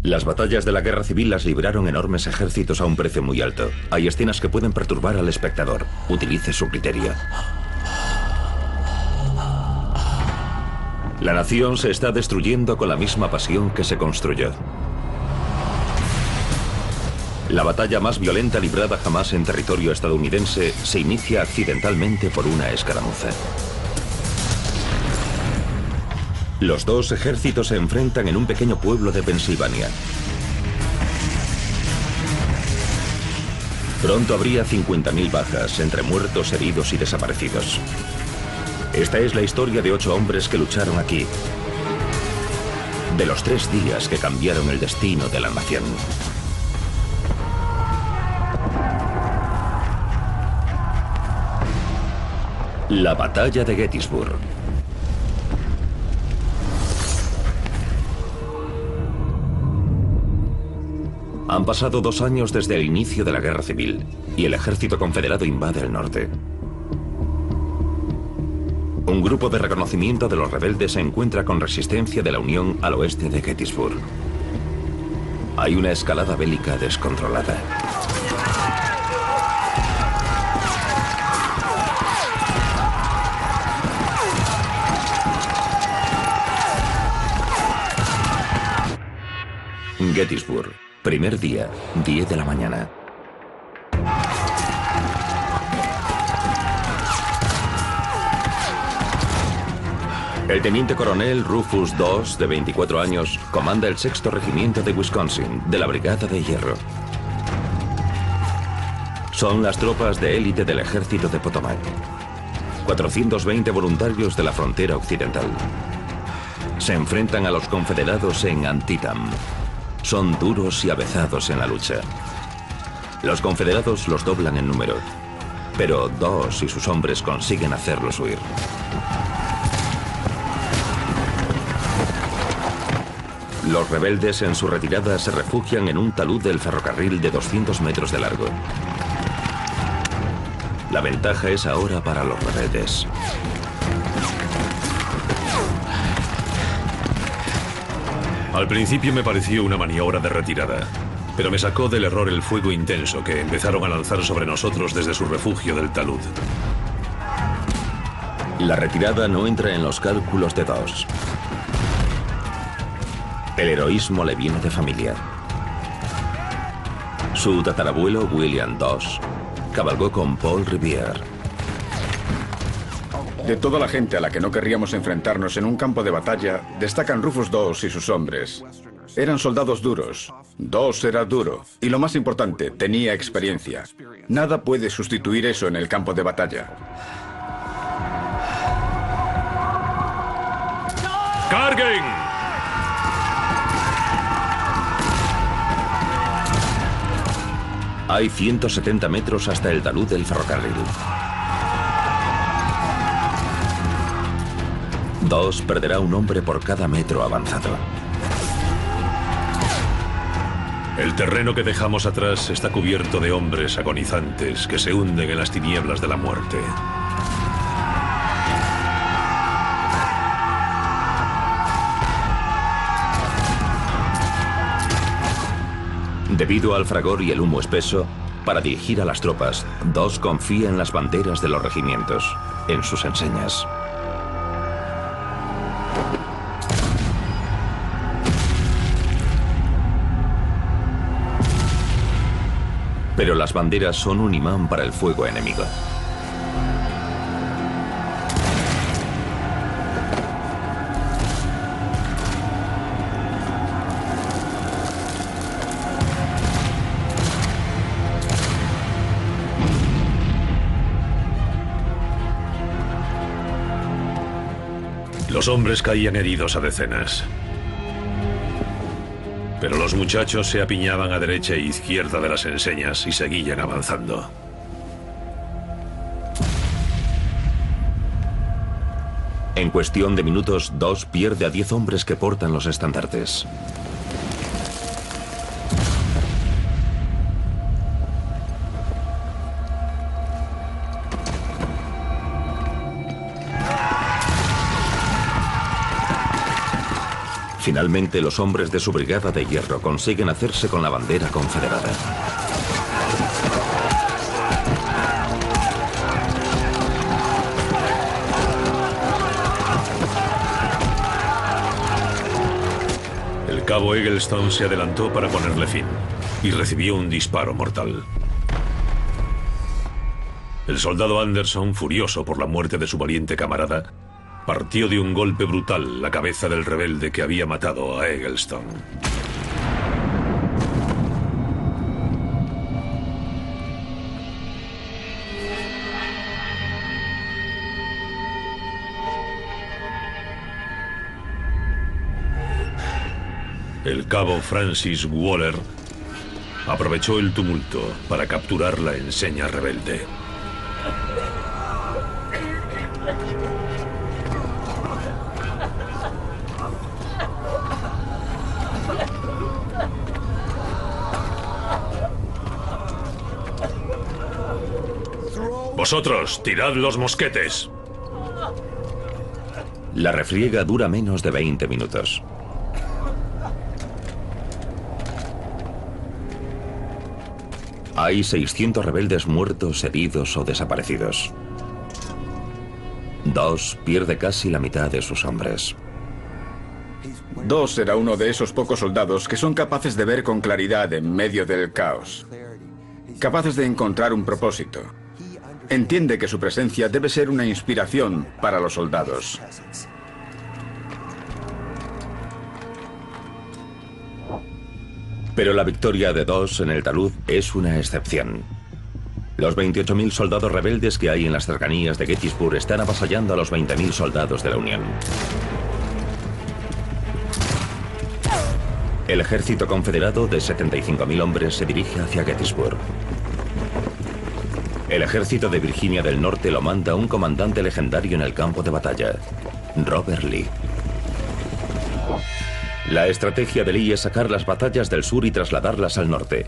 Las batallas de la guerra civil las libraron enormes ejércitos a un precio muy alto. Hay escenas que pueden perturbar al espectador. Utilice su criterio. La nación se está destruyendo con la misma pasión que se construyó. La batalla más violenta librada jamás en territorio estadounidense se inicia accidentalmente por una escaramuza. Los dos ejércitos se enfrentan en un pequeño pueblo de Pensilvania. Pronto habría 50.000 bajas entre muertos, heridos y desaparecidos. Esta es la historia de 8 hombres que lucharon aquí. De los 3 días que cambiaron el destino de la nación. La batalla de Gettysburg. Han pasado 2 años desde el inicio de la guerra civil y el ejército confederado invade el norte. Un grupo de reconocimiento de los rebeldes se encuentra con resistencia de la Unión al oeste de Gettysburg. Hay una escalada bélica descontrolada. Gettysburg, primer día, 10 de la mañana. El teniente coronel Rufus II, de 24 años, comanda el 6º Regimiento de Wisconsin, de la Brigada de Hierro. Son las tropas de élite del ejército de Potomac. 420 voluntarios de la frontera occidental. Se enfrentan a los confederados en Antietam. Son duros y avezados en la lucha. Los confederados los doblan en número, pero Dawes y sus hombres consiguen hacerlos huir. Los rebeldes en su retirada se refugian en un talud del ferrocarril de 200 metros de largo. La ventaja es ahora para los rebeldes. Al principio me pareció una maniobra de retirada, pero me sacó del error el fuego intenso que empezaron a lanzar sobre nosotros desde su refugio del talud. La retirada no entra en los cálculos de Dawes. El heroísmo le viene de familia. Su tatarabuelo, William Dawes, cabalgó con Paul Revere. De toda la gente a la que no querríamos enfrentarnos en un campo de batalla, destacan Rufus Dawes y sus hombres. Eran soldados duros. Dawes era duro. Y lo más importante, tenía experiencia. Nada puede sustituir eso en el campo de batalla. ¡Carguen! Hay 170 metros hasta el talud del ferrocarril. Dawes perderá un hombre por cada metro avanzado. El terreno que dejamos atrás está cubierto de hombres agonizantes que se hunden en las tinieblas de la muerte. Debido al fragor y el humo espeso, para dirigir a las tropas, Dawes confía en las banderas de los regimientos, en sus enseñas. Pero las banderas son un imán para el fuego enemigo. Los hombres caían heridos a decenas. Pero los muchachos se apiñaban a derecha e izquierda de las enseñas y seguían avanzando. En cuestión de minutos, Dawes pierde a 10 hombres que portan los estandartes. Finalmente, los hombres de su brigada de hierro consiguen hacerse con la bandera confederada. El cabo Eggleston se adelantó para ponerle fin y recibió un disparo mortal. El soldado Anderson, furioso por la muerte de su valiente camarada, partió de un golpe brutal la cabeza del rebelde que había matado a Eggleston. El cabo Francis Waller aprovechó el tumulto para capturar la enseña rebelde. Vosotros, tirad los mosquetes. La refriega dura menos de 20 minutos. Hay 600 rebeldes muertos, heridos o desaparecidos. Dawes pierde casi la mitad de sus hombres. Dawes era uno de esos pocos soldados que son capaces de ver con claridad en medio del caos. Capaces de encontrar un propósito. Entiende que su presencia debe ser una inspiración para los soldados. Pero la victoria de Dawes en el talud es una excepción. Los 28.000 soldados rebeldes que hay en las cercanías de Gettysburg están avasallando a los 20.000 soldados de la Unión. El ejército confederado de 75.000 hombres se dirige hacia Gettysburg. El ejército de Virginia del Norte lo manda un comandante legendario en el campo de batalla, Robert Lee. La estrategia de Lee es sacar las batallas del sur y trasladarlas al norte,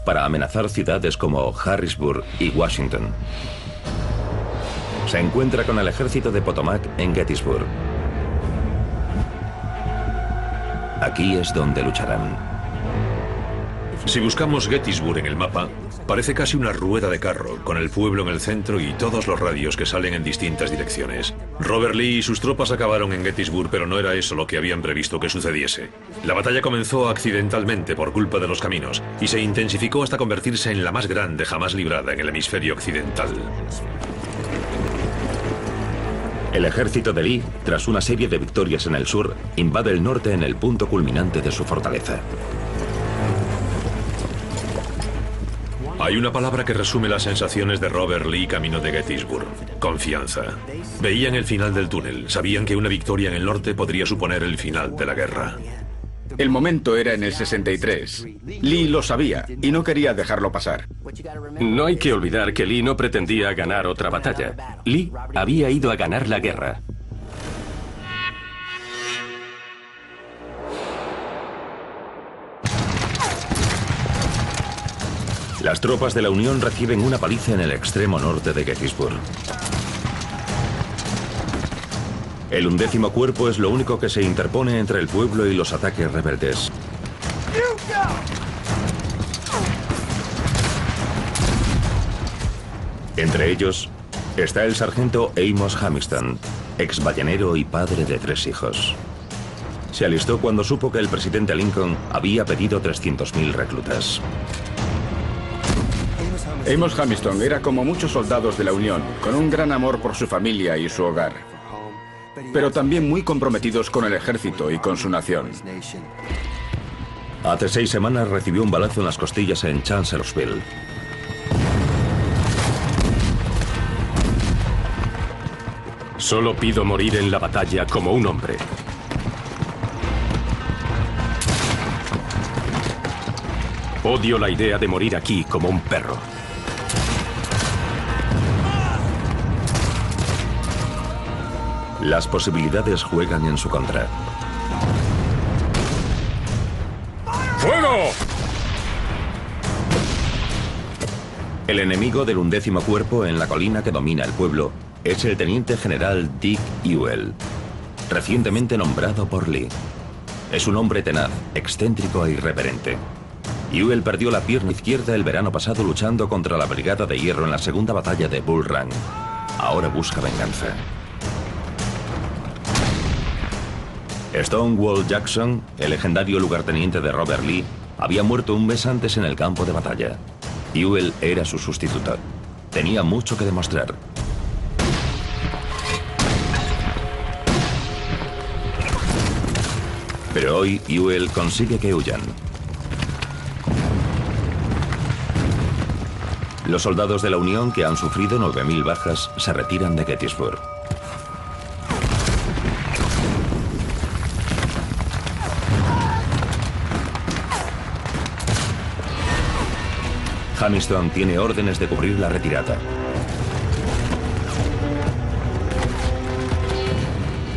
para amenazar ciudades como Harrisburg y Washington. Se encuentra con el ejército de Potomac en Gettysburg. Aquí es donde lucharán. Si buscamos Gettysburg en el mapa, parece casi una rueda de carro, con el pueblo en el centro y todos los radios que salen en distintas direcciones. Robert Lee y sus tropas acabaron en Gettysburg, pero no era eso lo que habían previsto que sucediese. La batalla comenzó accidentalmente por culpa de los caminos, y se intensificó hasta convertirse en la más grande jamás librada en el hemisferio occidental. El ejército de Lee, tras una serie de victorias en el sur, invade el norte en el punto culminante de su fortaleza. Hay una palabra que resume las sensaciones de Robert Lee camino de Gettysburg: confianza. Veían el final del túnel, sabían que una victoria en el norte podría suponer el final de la guerra. El momento era en el 63. Lee lo sabía y no quería dejarlo pasar. No hay que olvidar que Lee no pretendía ganar otra batalla. Lee había ido a ganar la guerra. Las tropas de la Unión reciben una paliza en el extremo norte de Gettysburg. El 11º cuerpo es lo único que se interpone entre el pueblo y los ataques rebeldes. Entre ellos está el sargento Amos Hamilton, ex ballenero y padre de 3 hijos. Se alistó cuando supo que el presidente Lincoln había pedido 300.000 reclutas. Amos Hamilton era como muchos soldados de la Unión, con un gran amor por su familia y su hogar, pero también muy comprometidos con el ejército y con su nación. Hace 6 semanas recibió un balazo en las costillas en Chancellorsville. Solo pido morir en la batalla como un hombre. Odio la idea de morir aquí como un perro. Las posibilidades juegan en su contra. ¡Fuego! El enemigo del 11º cuerpo en la colina que domina el pueblo es el teniente general Dick Ewell, recientemente nombrado por Lee. Es un hombre tenaz, excéntrico e irreverente. Ewell perdió la pierna izquierda el verano pasado luchando contra la Brigada de Hierro en la segunda batalla de Bull Run. Ahora busca venganza. Stonewall Jackson, el legendario lugarteniente de Robert Lee, había muerto un mes antes en el campo de batalla. Ewell era su sustituto. Tenía mucho que demostrar. Pero hoy Ewell consigue que huyan. Los soldados de la Unión, que han sufrido 9.000 bajas, se retiran de Gettysburg. Hamilton tiene órdenes de cubrir la retirada.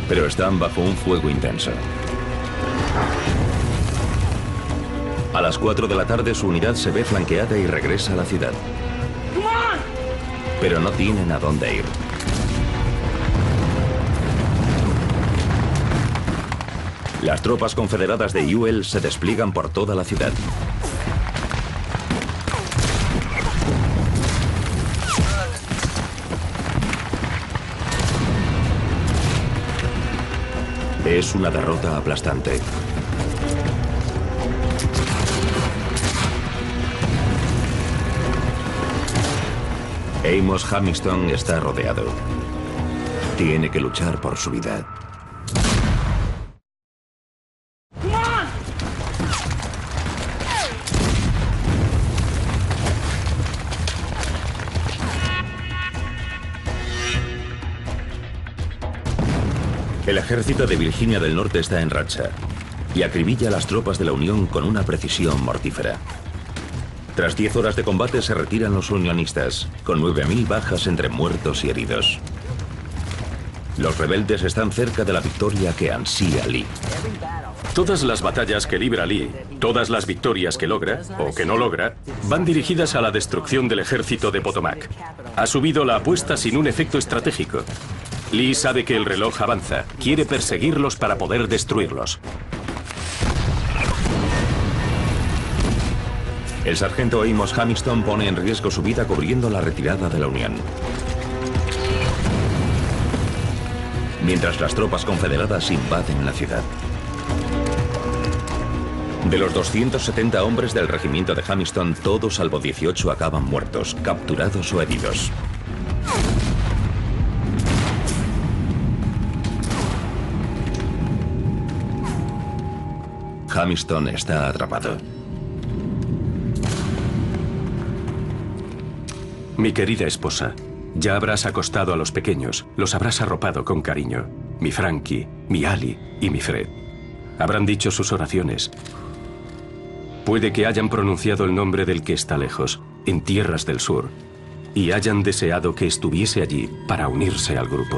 Pero están bajo un fuego intenso. A las 4 de la tarde su unidad se ve flanqueada y regresa a la ciudad. Pero no tienen a dónde ir. Las tropas confederadas de Ewell se despliegan por toda la ciudad. Es una derrota aplastante. Amos Hamilton está rodeado. Tiene que luchar por su vida. El ejército de Virginia del Norte está en racha y acribilla a las tropas de la Unión con una precisión mortífera. Tras 10 horas de combate se retiran los unionistas, con 9.000 bajas entre muertos y heridos. Los rebeldes están cerca de la victoria que ansía Lee. Todas las batallas que libra Lee, todas las victorias que logra, o que no logra, van dirigidas a la destrucción del ejército de Potomac. Ha subido la apuesta sin un efecto estratégico. Lee sabe que el reloj avanza, quiere perseguirlos para poder destruirlos. El sargento Amos Hamilton pone en riesgo su vida cubriendo la retirada de la Unión. Mientras las tropas confederadas invaden la ciudad. De los 270 hombres del regimiento de Hamilton, todos salvo 18 acaban muertos, capturados o heridos. Hamilton está atrapado. Mi querida esposa, ya habrás acostado a los pequeños, los habrás arropado con cariño. Mi Frankie, mi Ali y mi Fred. Habrán dicho sus oraciones. Puede que hayan pronunciado el nombre del que está lejos, en tierras del sur, y hayan deseado que estuviese allí para unirse al grupo.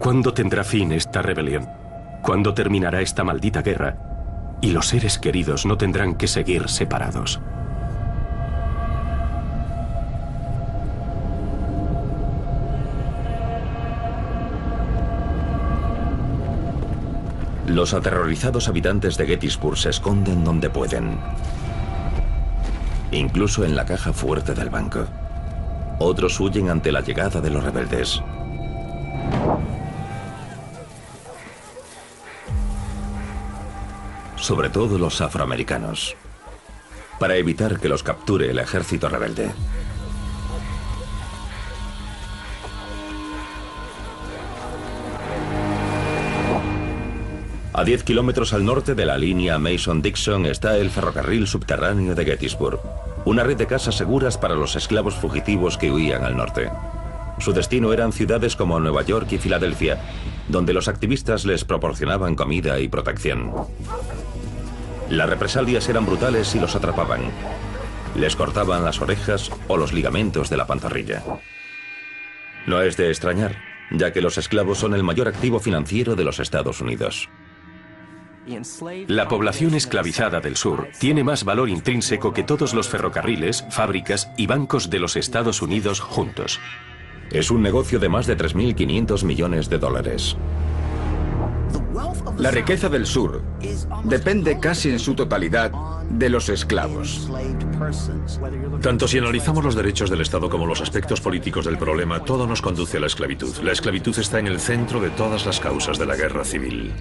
¿Cuándo tendrá fin esta rebelión? ¿Cuándo terminará esta maldita guerra? Y los seres queridos no tendrán que seguir separados. Los aterrorizados habitantes de Gettysburg se esconden donde pueden. incluso en la caja fuerte del banco. Otros huyen ante la llegada de los rebeldes. Sobre todo los afroamericanos, para evitar que los capture el ejército rebelde. A 10 kilómetros al norte de la línea Mason-Dixon está el ferrocarril subterráneo de Gettysburg, una red de casas seguras para los esclavos fugitivos que huían al norte. Su destino eran ciudades como Nueva York y Filadelfia, donde los activistas les proporcionaban comida y protección. Las represalias eran brutales y los atrapaban. Les cortaban las orejas o los ligamentos de la pantorrilla. No es de extrañar, ya que los esclavos son el mayor activo financiero de los Estados Unidos. La población esclavizada del sur tiene más valor intrínseco que todos los ferrocarriles, fábricas y bancos de los Estados Unidos juntos. Es un negocio de más de 3.500 millones de dólares. La riqueza del sur depende casi en su totalidad de los esclavos. Tanto si analizamos los derechos del Estado como los aspectos políticos del problema, todo nos conduce a la esclavitud. La esclavitud está en el centro de todas las causas de la guerra civil.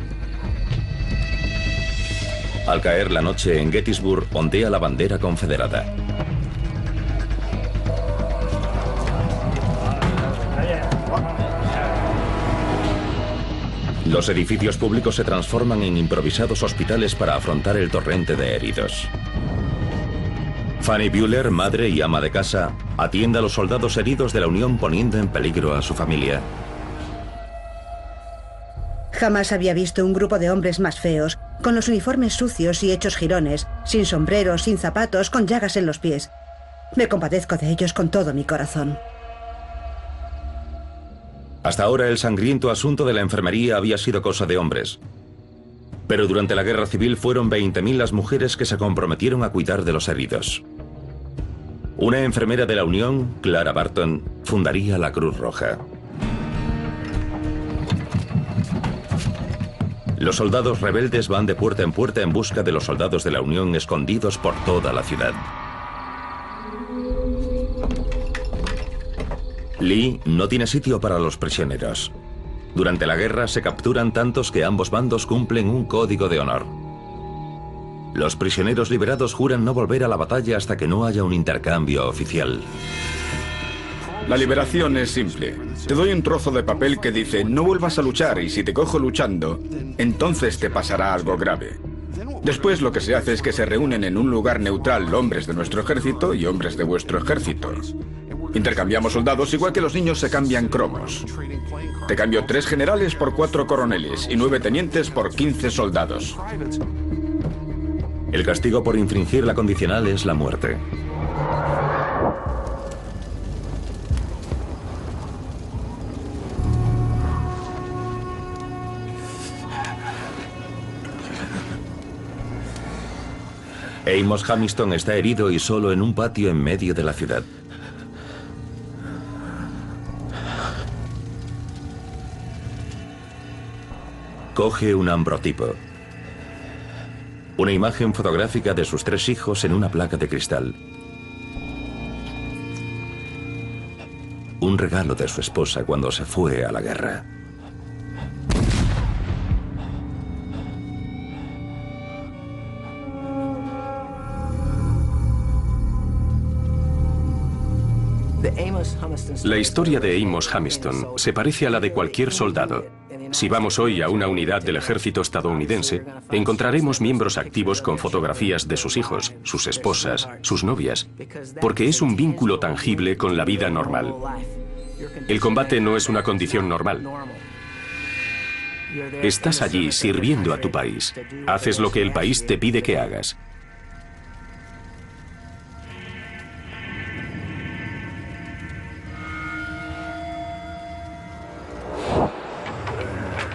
Al caer la noche en Gettysburg, ondea la bandera confederada. Los edificios públicos se transforman en improvisados hospitales para afrontar el torrente de heridos. Fanny Bueller, madre y ama de casa, atiende a los soldados heridos de la Unión poniendo en peligro a su familia. Jamás había visto un grupo de hombres más feos, con los uniformes sucios y hechos jirones, sin sombreros, sin zapatos, con llagas en los pies. Me compadezco de ellos con todo mi corazón. Hasta ahora el sangriento asunto de la enfermería había sido cosa de hombres. Pero durante la guerra civil fueron 20.000 las mujeres que se comprometieron a cuidar de los heridos. Una enfermera de la Unión, Clara Barton, fundaría la Cruz Roja. Los soldados rebeldes van de puerta en busca de los soldados de la Unión escondidos por toda la ciudad. Lee no tiene sitio para los prisioneros. Durante la guerra se capturan tantos que ambos bandos cumplen un código de honor. Los prisioneros liberados juran no volver a la batalla hasta que no haya un intercambio oficial. La liberación es simple. Te doy un trozo de papel que dice no vuelvas a luchar y si te cojo luchando, entonces te pasará algo grave. Después lo que se hace es que se reúnen en un lugar neutral hombres de nuestro ejército y hombres de vuestro ejército. Intercambiamos soldados igual que los niños se cambian cromos. Te cambio 3 generales por 4 coroneles y 9 tenientes por 15 soldados. El castigo por infringir la condicional es la muerte. Amos Hamilton está herido y solo en un patio en medio de la ciudad. Coge un ambrotipo. Una imagen fotográfica de sus 3 hijos en una placa de cristal. Un regalo de su esposa cuando se fue a la guerra. La historia de Amos Hamilton se parece a la de cualquier soldado. Si vamos hoy a una unidad del ejército estadounidense, encontraremos miembros activos con fotografías de sus hijos, sus esposas, sus novias, porque es un vínculo tangible con la vida normal. El combate no es una condición normal. Estás allí sirviendo a tu país. Haces lo que el país te pide que hagas.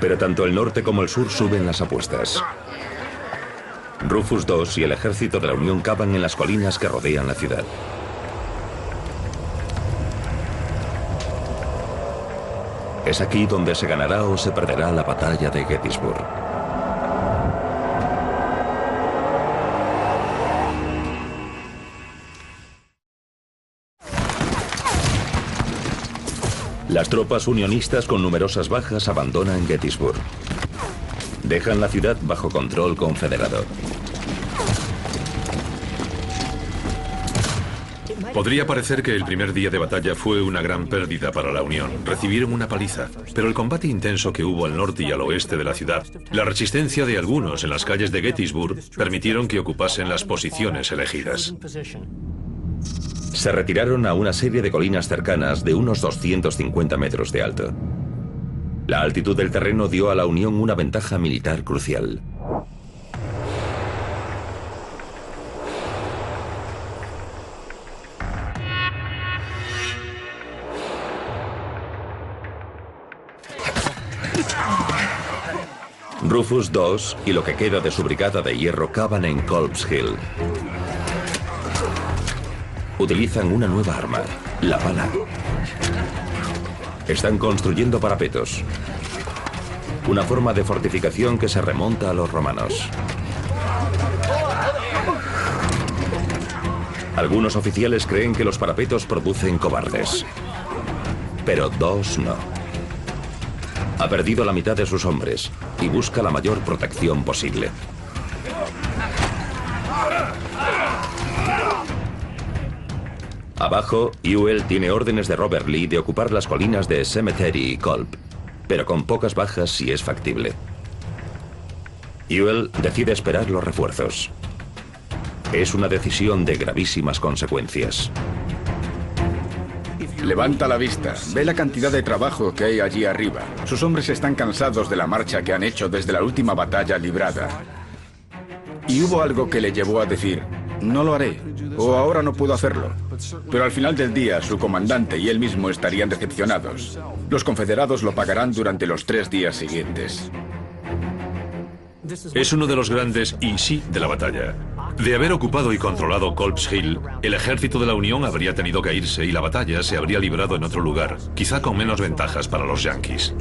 Pero tanto el norte como el sur suben las apuestas. Rufus II y el ejército de la Unión cavan en las colinas que rodean la ciudad. Es aquí donde se ganará o se perderá la batalla de Gettysburg. Las tropas unionistas con numerosas bajas abandonan Gettysburg. Dejan la ciudad bajo control confederado. Podría parecer que el primer día de batalla fue una gran pérdida para la Unión. Recibieron una paliza, pero el combate intenso que hubo al norte y al oeste de la ciudad, la resistencia de algunos en las calles de Gettysburg, permitieron que ocupasen las posiciones elegidas. Se retiraron a una serie de colinas cercanas de unos 250 metros de alto. La altitud del terreno dio a la Unión una ventaja militar crucial. Rufus II y lo que queda de su brigada de hierro cavan en Culp's Hill. Utilizan una nueva arma, la bala. Están construyendo parapetos. Una forma de fortificación que se remonta a los romanos. Algunos oficiales creen que los parapetos producen cobardes. Pero Dawes no. Ha perdido la mitad de sus hombres y busca la mayor protección posible. Abajo, Ewell tiene órdenes de Robert Lee de ocupar las colinas de Cemetery y Culp, pero con pocas bajas si es factible. Ewell decide esperar los refuerzos. Es una decisión de gravísimas consecuencias. Levanta la vista. Ve la cantidad de trabajo que hay allí arriba. Sus hombres están cansados de la marcha que han hecho desde la última batalla librada. Y hubo algo que le llevó a decir, no lo haré, o ahora no puedo hacerlo. Pero al final del día, su comandante y él mismo estarían decepcionados. Los confederados lo pagarán durante los 3 días siguientes. Es uno de los grandes y sí de la batalla. De haber ocupado y controlado Culp's Hill, el ejército de la Unión habría tenido que irse y la batalla se habría librado en otro lugar, quizá con menos ventajas para los yanquis.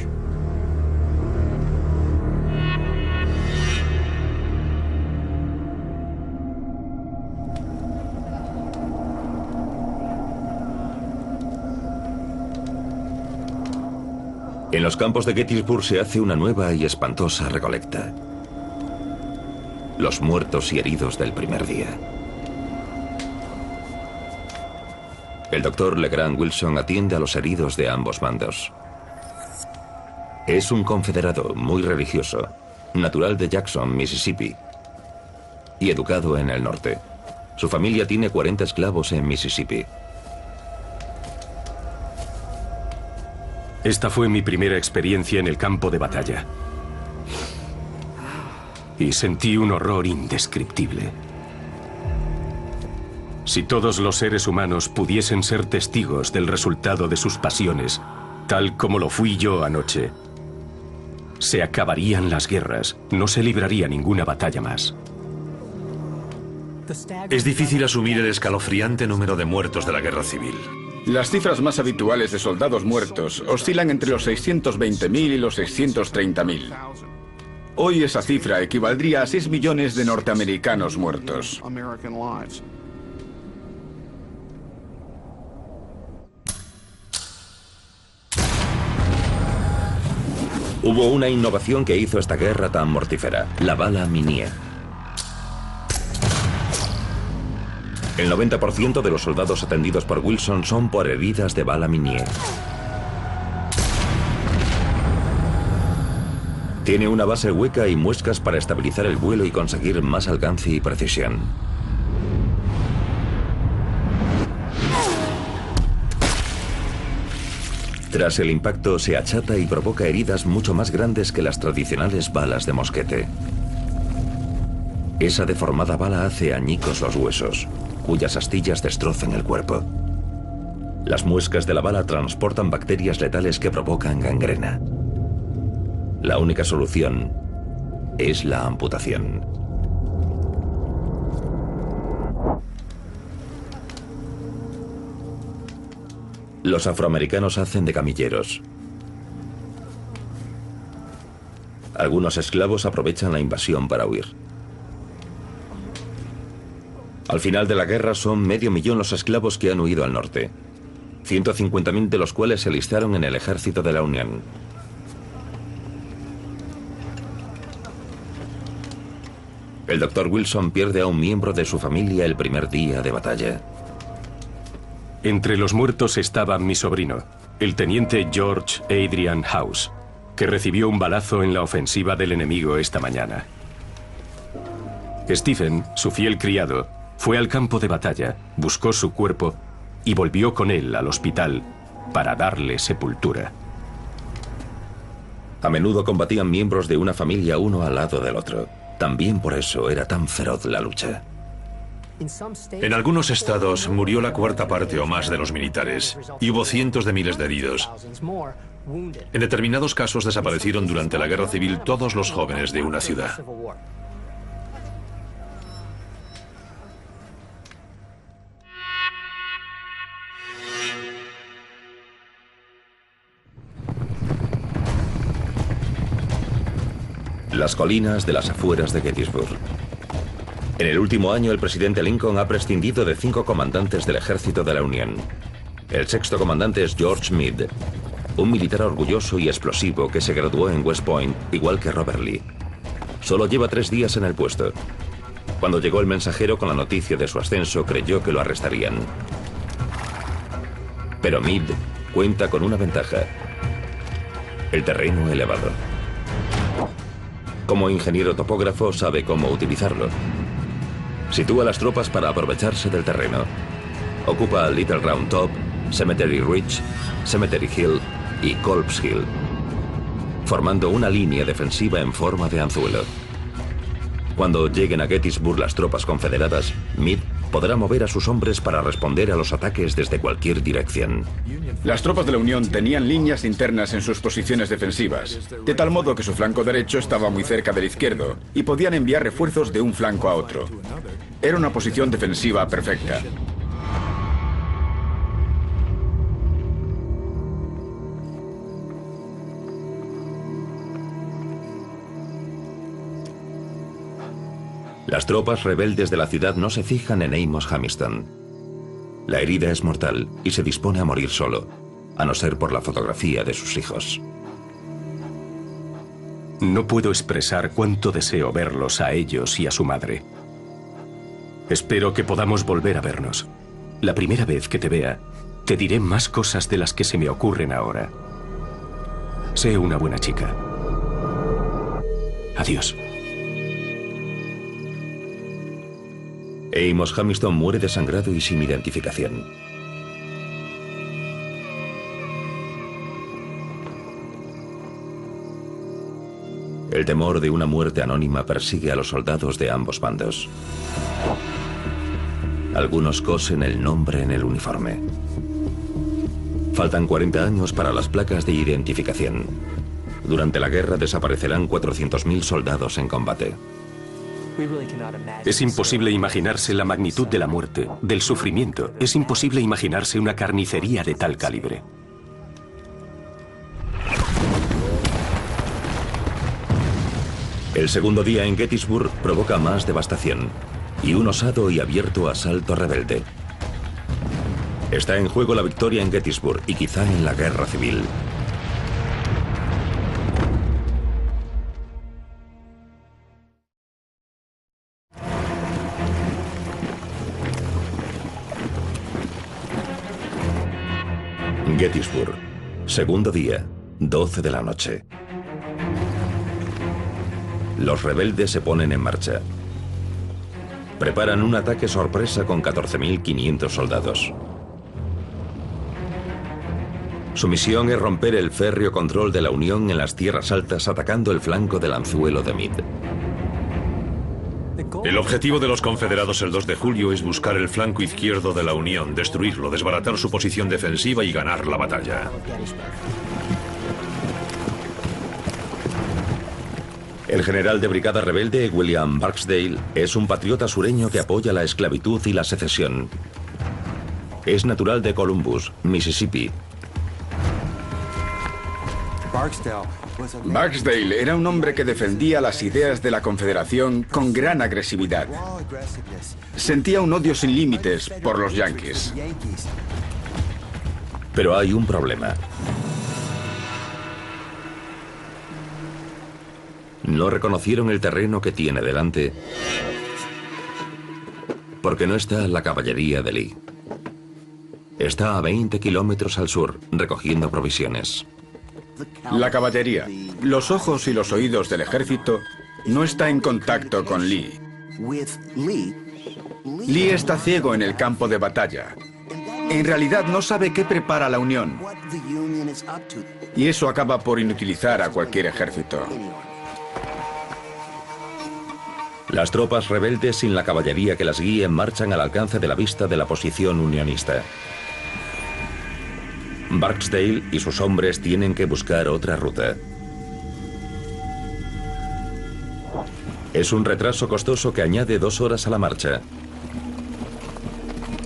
En los campos de Gettysburg se hace una nueva y espantosa recolecta. Los muertos y heridos del primer día. El doctor Legrand Wilson atiende a los heridos de ambos bandos. Es un confederado muy religioso, natural de Jackson, Mississippi, y educado en el norte. Su familia tiene 40 esclavos en Mississippi. Esta fue mi primera experiencia en el campo de batalla. Y sentí un horror indescriptible. Si todos los seres humanos pudiesen ser testigos del resultado de sus pasiones, tal como lo fui yo anoche, se acabarían las guerras, no se libraría ninguna batalla más. Es difícil asumir el escalofriante número de muertos de la guerra civil. Las cifras más habituales de soldados muertos oscilan entre los 620.000 y los 630.000. Hoy esa cifra equivaldría a 6 millones de norteamericanos muertos. Hubo una innovación que hizo esta guerra tan mortífera, la bala Minié. El 90% de los soldados atendidos por Wilson son por heridas de bala Minié. Tiene una base hueca y muescas para estabilizar el vuelo y conseguir más alcance y precisión. Tras el impacto se achata y provoca heridas mucho más grandes que las tradicionales balas de mosquete. Esa deformada bala hace añicos los huesos, cuyas astillas destrozan el cuerpo. Las muescas de la bala transportan bacterias letales que provocan gangrena. La única solución es la amputación. Los afroamericanos hacen de camilleros. Algunos esclavos aprovechan la invasión para huir. Al final de la guerra son 500.000 los esclavos que han huido al norte. 150.000 de los cuales se alistaron en el ejército de la Unión. El Dr. Wilson pierde a un miembro de su familia el primer día de batalla. Entre los muertos estaba mi sobrino, el teniente George Adrian House, que recibió un balazo en la ofensiva del enemigo esta mañana. Stephen, su fiel criado, fue al campo de batalla, buscó su cuerpo y volvió con él al hospital para darle sepultura. A menudo combatían miembros de una familia uno al lado del otro. También por eso era tan feroz la lucha. En algunos estados murió la cuarta parte o más de los militares y hubo cientos de miles de heridos. En determinados casos desaparecieron durante la guerra civil todos los jóvenes de una ciudad. Las colinas de las afueras de Gettysburg. En el último año, el presidente Lincoln ha prescindido de 5 comandantes del ejército de la Unión. El sexto comandante es George Meade, un militar orgulloso y explosivo que se graduó en West Point, igual que Robert Lee. Solo lleva 3 días en el puesto. Cuando llegó el mensajero con la noticia de su ascenso, creyó que lo arrestarían. Pero Meade cuenta con una ventaja: el terreno elevado. Como ingeniero topógrafo, sabe cómo utilizarlo. Sitúa las tropas para aprovecharse del terreno. Ocupa Little Round Top, Cemetery Ridge, Cemetery Hill y Culp's Hill, formando una línea defensiva en forma de anzuelo. Cuando lleguen a Gettysburg las tropas confederadas, Meade podrá mover a sus hombres para responder a los ataques desde cualquier dirección. Las tropas de la Unión tenían líneas internas en sus posiciones defensivas, de tal modo que su flanco derecho estaba muy cerca del izquierdo y podían enviar refuerzos de un flanco a otro. Era una posición defensiva perfecta. Las tropas rebeldes de la ciudad no se fijan en Amos Hamilton. La herida es mortal y se dispone a morir solo, a no ser por la fotografía de sus hijos. No puedo expresar cuánto deseo verlos a ellos y a su madre. Espero que podamos volver a vernos. La primera vez que te vea, te diré más cosas de las que se me ocurren ahora. Sé una buena chica. Adiós. Amos Hamilton muere desangrado y sin identificación. El temor de una muerte anónima persigue a los soldados de ambos bandos. Algunos cosen el nombre en el uniforme. Faltan 40 años para las placas de identificación. Durante la guerra desaparecerán 400.000 soldados en combate. Es imposible imaginarse la magnitud de la muerte, del sufrimiento. Es imposible imaginarse una carnicería de tal calibre. El segundo día en Gettysburg provoca más devastación y un osado y abierto asalto rebelde. Está en juego la victoria en Gettysburg y quizá en la guerra civil. Gettysburg, segundo día, 12 de la noche. Los rebeldes se ponen en marcha. Preparan un ataque sorpresa con 14.500 soldados. Su misión es romper el férreo control de la Unión en las tierras altas atacando el flanco del anzuelo de Meade. El objetivo de los confederados el 2 de julio es buscar el flanco izquierdo de la Unión, destruirlo, desbaratar su posición defensiva y ganar la batalla. El general de brigada rebelde, William Barksdale, es un patriota sureño que apoya la esclavitud y la secesión. Es natural de Columbus, Mississippi. Barksdale era un hombre que defendía las ideas de la Confederación con gran agresividad. Sentía un odio sin límites por los yanquis. Pero hay un problema. No reconocieron el terreno que tiene delante porque no está la caballería de Lee. Está a 20 kilómetros al sur, recogiendo provisiones. La caballería, los ojos y los oídos del ejército no está en contacto con Lee. Lee está ciego en el campo de batalla. En realidad no sabe qué prepara la Unión. Y eso acaba por inutilizar a cualquier ejército. Las tropas rebeldes sin la caballería que las guíe marchan al alcance de la vista de la posición unionista. Barksdale y sus hombres tienen que buscar otra ruta. Es un retraso costoso que añade 2 horas a la marcha.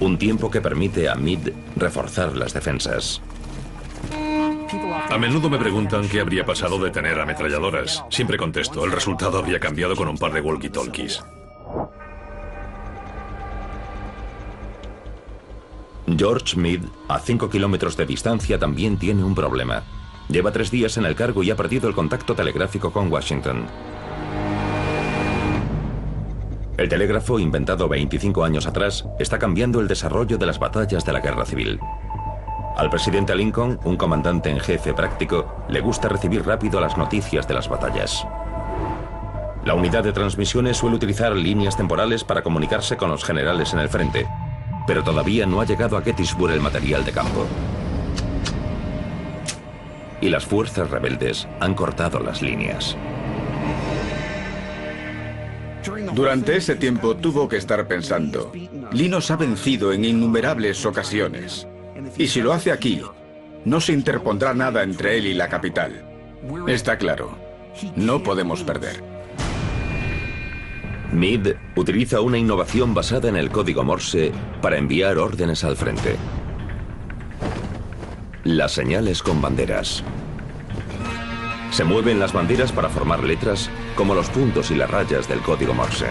Un tiempo que permite a Meade reforzar las defensas. A menudo me preguntan qué habría pasado de tener ametralladoras. Siempre contesto, el resultado habría cambiado con un par de walkie-talkies. George Meade, a 5 kilómetros de distancia, también tiene un problema. Lleva 3 días en el cargo y ha perdido el contacto telegráfico con Washington. El telégrafo, inventado 25 años atrás, está cambiando el desarrollo de las batallas de la Guerra Civil. Al presidente Lincoln, un comandante en jefe práctico, le gusta recibir rápido las noticias de las batallas. La unidad de transmisiones suele utilizar líneas temporales para comunicarse con los generales en el frente, pero todavía no ha llegado a Gettysburg el material de campo. Y las fuerzas rebeldes han cortado las líneas. Durante ese tiempo tuvo que estar pensando, Lee nos ha vencido en innumerables ocasiones. Y si lo hace aquí, no se interpondrá nada entre él y la capital. Está claro, no podemos perder. Meade utiliza una innovación basada en el código Morse para enviar órdenes al frente. Las señales con banderas. Se mueven las banderas para formar letras como los puntos y las rayas del código Morse.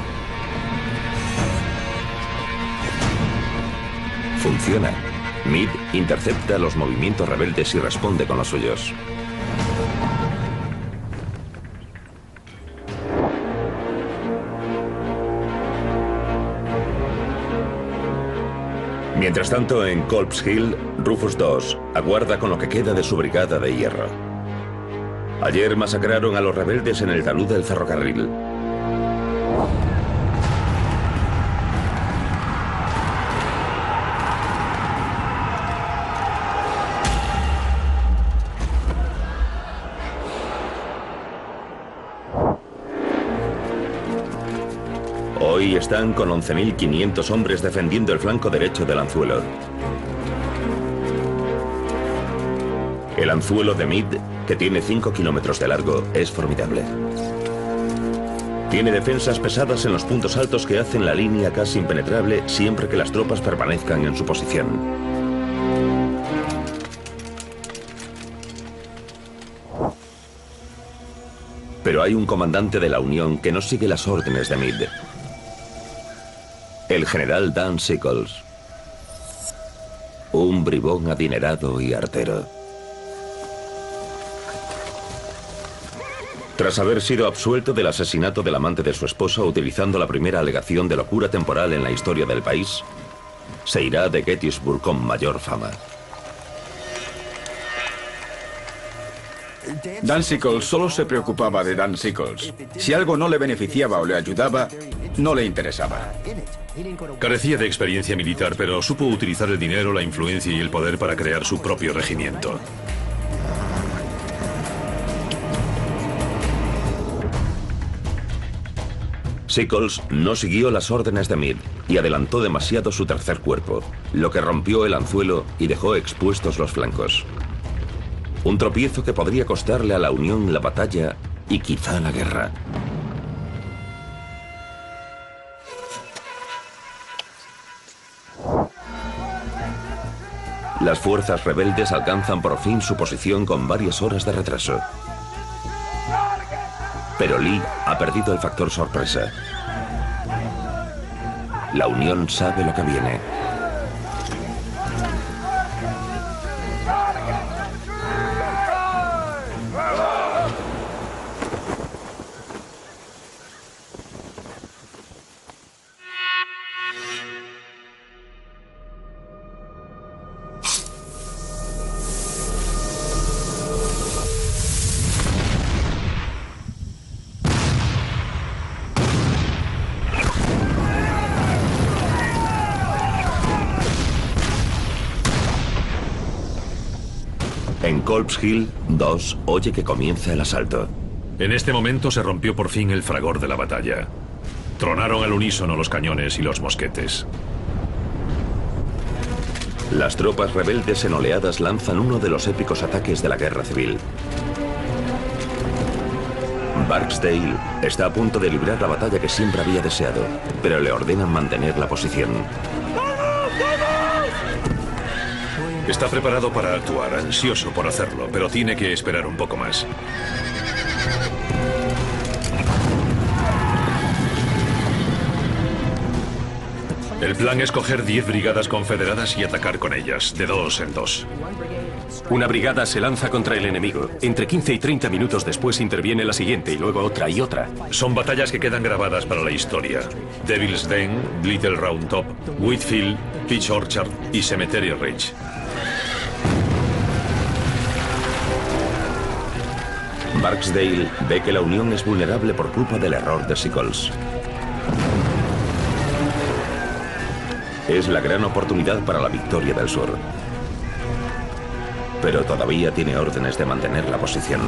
Funciona. Meade intercepta los movimientos rebeldes y responde con los suyos. Mientras tanto, en Culp's Hill, Rufus II aguarda con lo que queda de su brigada de hierro. Ayer masacraron a los rebeldes en el talud del ferrocarril. Hoy están con 11.500 hombres defendiendo el flanco derecho del anzuelo. El anzuelo de Meade, que tiene 5 kilómetros de largo, es formidable. Tiene defensas pesadas en los puntos altos que hacen la línea casi impenetrable siempre que las tropas permanezcan en su posición. Pero hay un comandante de la Unión que no sigue las órdenes de Meade. El general Dan Sickles. Un bribón adinerado y artero. Tras haber sido absuelto del asesinato del amante de su esposa utilizando la primera alegación de locura temporal en la historia del país, se irá de Gettysburg con mayor fama. Dan Sickles solo se preocupaba de Dan Sickles. Si algo no le beneficiaba o le ayudaba, no le interesaba. Carecía de experiencia militar, pero supo utilizar el dinero, la influencia y el poder para crear su propio regimiento. Sickles no siguió las órdenes de Meade y adelantó demasiado su tercer cuerpo, lo que rompió el anzuelo y dejó expuestos los flancos. Un tropiezo que podría costarle a la Unión la batalla y quizá la guerra. Las fuerzas rebeldes alcanzan por fin su posición con varias horas de retraso. Pero Lee ha perdido el factor sorpresa. La Unión sabe lo que viene. En Colps Hill, 2 oye que comienza el asalto. En este momento se rompió por fin el fragor de la batalla. Tronaron al unísono los cañones y los mosquetes. Las tropas rebeldes en oleadas lanzan uno de los épicos ataques de la guerra civil. Barksdale está a punto de librar la batalla que siempre había deseado, pero le ordenan mantener la posición. Está preparado para actuar, ansioso por hacerlo, pero tiene que esperar un poco más. El plan es coger 10 brigadas confederadas y atacar con ellas, de 2 en 2. Una brigada se lanza contra el enemigo. Entre 15 y 30 minutos después interviene la siguiente y luego otra y otra. Son batallas que quedan grabadas para la historia. Devil's Den, Little Round Top, Whitfield, Peach Orchard y Cemetery Ridge. Barksdale ve que la Unión es vulnerable por culpa del error de Sickles. Es la gran oportunidad para la victoria del sur. Pero todavía tiene órdenes de mantener la posición.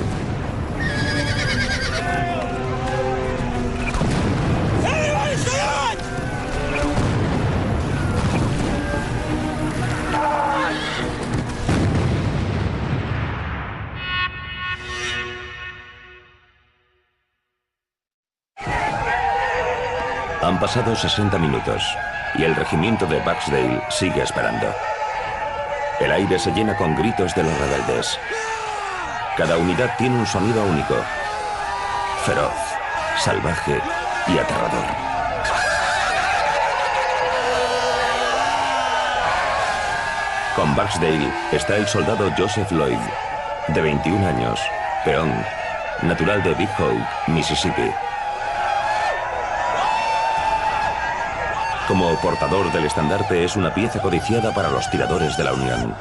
Han pasado 60 minutos y el regimiento de Barksdale sigue esperando. El aire se llena con gritos de los rebeldes. Cada unidad tiene un sonido único, feroz, salvaje y aterrador. Con Barksdale está el soldado Joseph Lloyd, de 21 años, peón, natural de Big Hawk, Mississippi. Como portador del estandarte es una pieza codiciada para los tiradores de la Unión.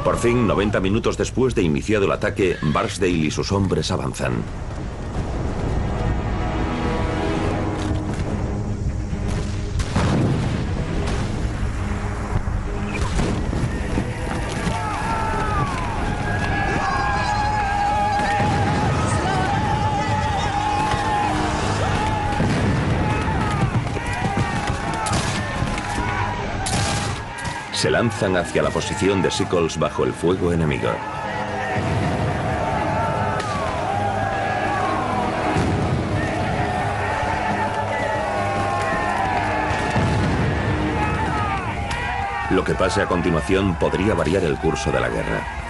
Por fin, 90 minutos después de iniciado el ataque, Barksdale y sus hombres avanzan. Se lanzan hacia la posición de Sickles bajo el fuego enemigo. Lo que pase a continuación podría variar el curso de la guerra.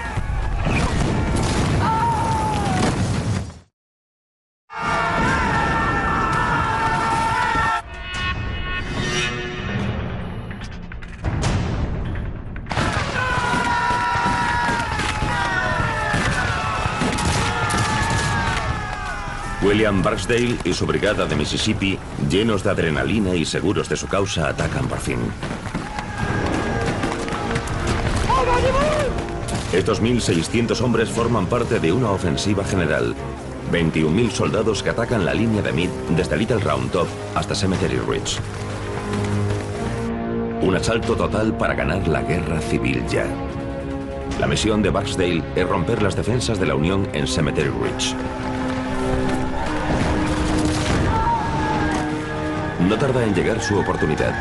William Barksdale y su brigada de Mississippi, llenos de adrenalina y seguros de su causa, atacan por fin. Estos 1.600 hombres forman parte de una ofensiva general. 21.000 soldados que atacan la línea de Meade desde Little Round Top hasta Cemetery Ridge. Un asalto total para ganar la guerra civil ya. La misión de Barksdale es romper las defensas de la Unión en Cemetery Ridge. No tarda en llegar su oportunidad.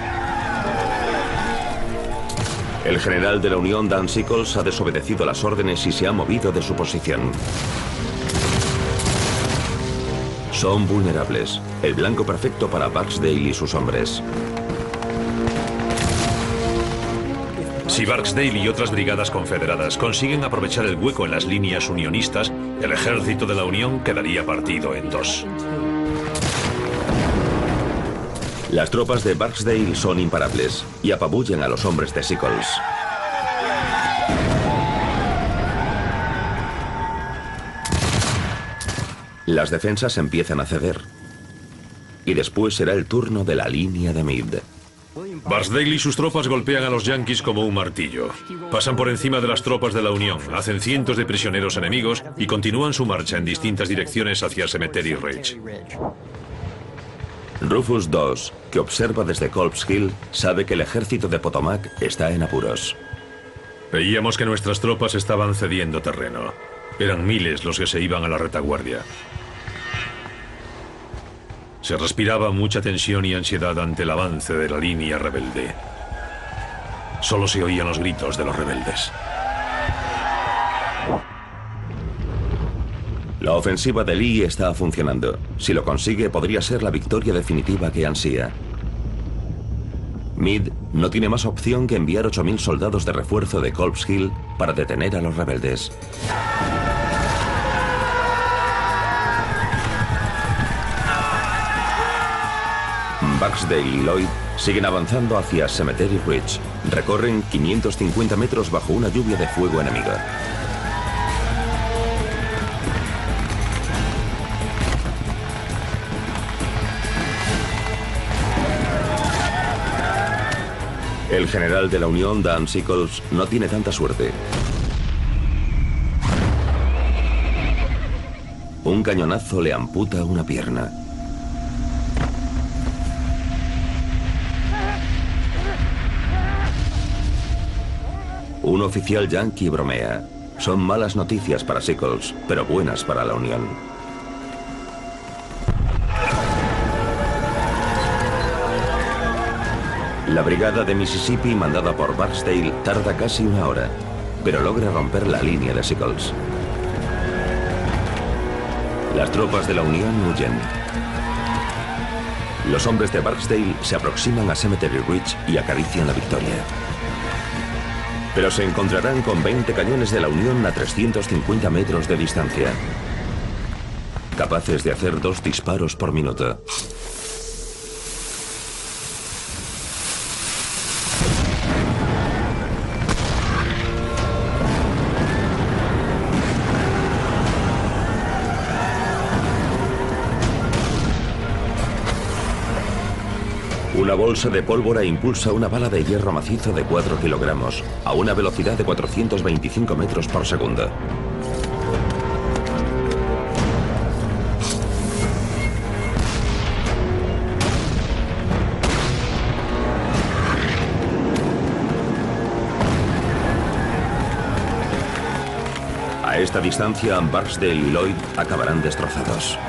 El general de la Unión, Dan Sickles, ha desobedecido las órdenes y se ha movido de su posición. Son vulnerables, el blanco perfecto para Barksdale y sus hombres. Si Barksdale y otras brigadas confederadas consiguen aprovechar el hueco en las líneas unionistas, el ejército de la Unión quedaría partido en dos. Las tropas de Barksdale son imparables y apabullan a los hombres de Sickles. Las defensas empiezan a ceder. Y después será el turno de la línea de Meade. Barksdale y sus tropas golpean a los yanquis como un martillo. Pasan por encima de las tropas de la Unión, hacen cientos de prisioneros enemigos y continúan su marcha en distintas direcciones hacia Cemetery Ridge. Rufus II, que observa desde Culp's Hill, sabe que el ejército de Potomac está en apuros. Veíamos que nuestras tropas estaban cediendo terreno. Eran miles los que se iban a la retaguardia. Se respiraba mucha tensión y ansiedad ante el avance de la línea rebelde. Solo se oían los gritos de los rebeldes. La ofensiva de Lee está funcionando. Si lo consigue, podría ser la victoria definitiva que ansía. Meade no tiene más opción que enviar 8.000 soldados de refuerzo de Culp's Hill para detener a los rebeldes. Barksdale y Lloyd siguen avanzando hacia Cemetery Ridge. Recorren 550 metros bajo una lluvia de fuego enemiga. El general de la Unión, Dan Sickles, no tiene tanta suerte. Un cañonazo le amputa una pierna. Un oficial yanqui bromea. Son malas noticias para Sickles, pero buenas para la Unión. La brigada de Mississippi, mandada por Barksdale, tarda casi una hora, pero logra romper la línea de Sickles. Las tropas de la Unión huyen. Los hombres de Barksdale se aproximan a Cemetery Ridge y acarician la victoria. Pero se encontrarán con 20 cañones de la Unión a 350 metros de distancia, capaces de hacer 2 disparos por minuto. Una bolsa de pólvora impulsa una bala de hierro macizo de 4 kilogramos a una velocidad de 425 metros por segundo. A esta distancia, Barksdale y Lloyd acabarán destrozados.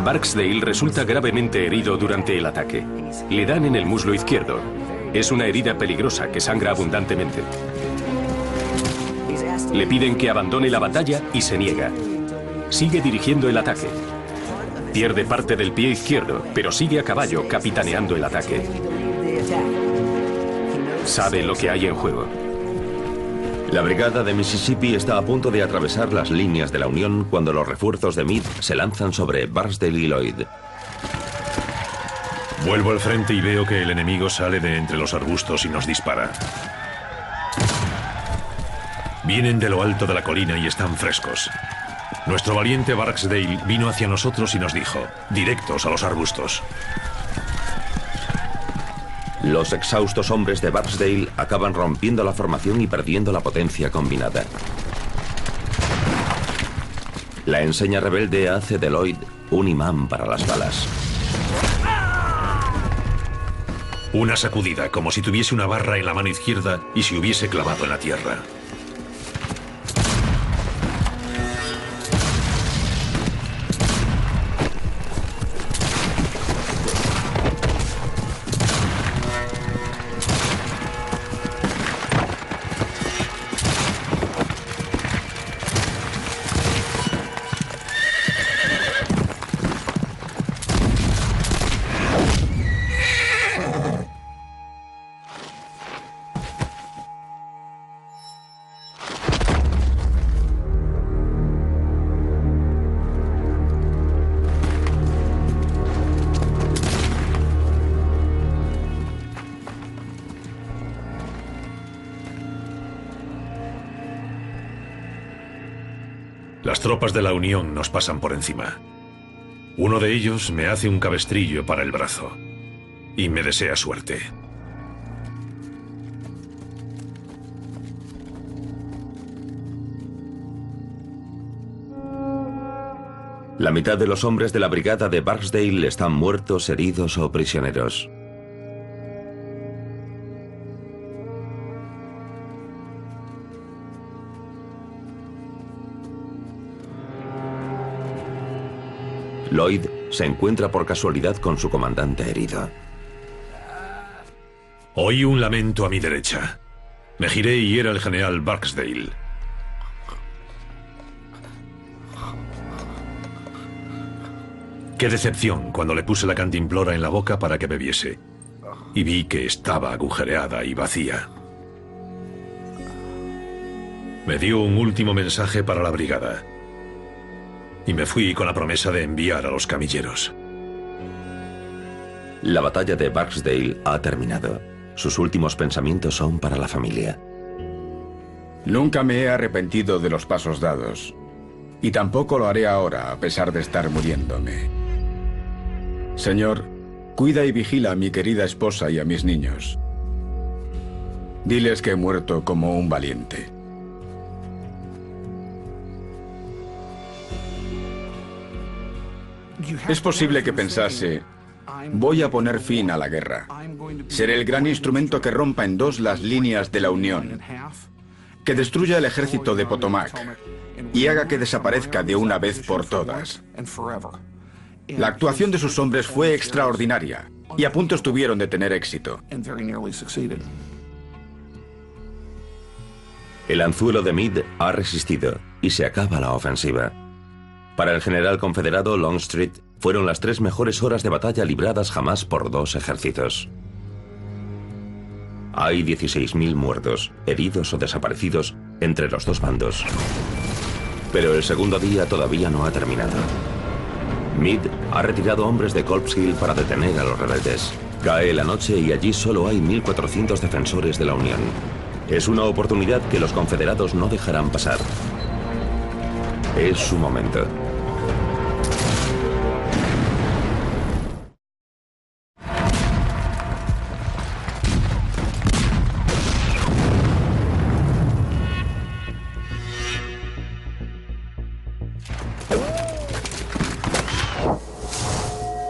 Barksdale resulta gravemente herido durante el ataque. Le dan en el muslo izquierdo. Es una herida peligrosa que sangra abundantemente. Le piden que abandone la batalla y se niega. Sigue dirigiendo el ataque. Pierde parte del pie izquierdo, pero sigue a caballo capitaneando el ataque. Sabe lo que hay en juego. La brigada de Mississippi está a punto de atravesar las líneas de la Unión cuando los refuerzos de Meade se lanzan sobre Barksdale y Lloyd. Vuelvo al frente y veo que el enemigo sale de entre los arbustos y nos dispara. Vienen de lo alto de la colina y están frescos. Nuestro valiente Barksdale vino hacia nosotros y nos dijo: directos a los arbustos. Los exhaustos hombres de Barksdale acaban rompiendo la formación y perdiendo la potencia combinada. La enseña rebelde hace de Lloyd un imán para las balas. Una sacudida, como si tuviese una barra en la mano izquierda y se hubiese clavado en la tierra. Las tropas de la Unión nos pasan por encima. Uno de ellos me hace un cabestrillo para el brazo. y me desea suerte. La mitad de los hombres de la brigada de Barksdale están muertos, heridos o prisioneros. Lloyd se encuentra por casualidad con su comandante herido. Oí un lamento a mi derecha. Me giré y era el general Barksdale. Qué decepción cuando le puse la cantimplora en la boca para que bebiese. Y vi que estaba agujereada y vacía. Me dio un último mensaje para la brigada. Y me fui con la promesa de enviar a los camilleros. La batalla de Barksdale ha terminado. Sus últimos pensamientos son para la familia. Nunca me he arrepentido de los pasos dados. Y tampoco lo haré ahora, a pesar de estar muriéndome. Señor, cuida y vigila a mi querida esposa y a mis niños. Diles que he muerto como un valiente. Es posible que pensase, voy a poner fin a la guerra. Seré el gran instrumento que rompa en dos las líneas de la Unión, que destruya el ejército de Potomac y haga que desaparezca de una vez por todas. La actuación de sus hombres fue extraordinaria y a punto estuvieron de tener éxito. El anzuelo de Meade ha resistido y se acaba la ofensiva. Para el general confederado Longstreet fueron las 3 mejores horas de batalla libradas jamás por 2 ejércitos. Hay 16.000 muertos, heridos o desaparecidos entre los 2 bandos. Pero el segundo día todavía no ha terminado. Meade ha retirado hombres de Culp's Hill para detener a los rebeldes. Cae la noche y allí solo hay 1.400 defensores de la Unión. Es una oportunidad que los confederados no dejarán pasar. Es su momento.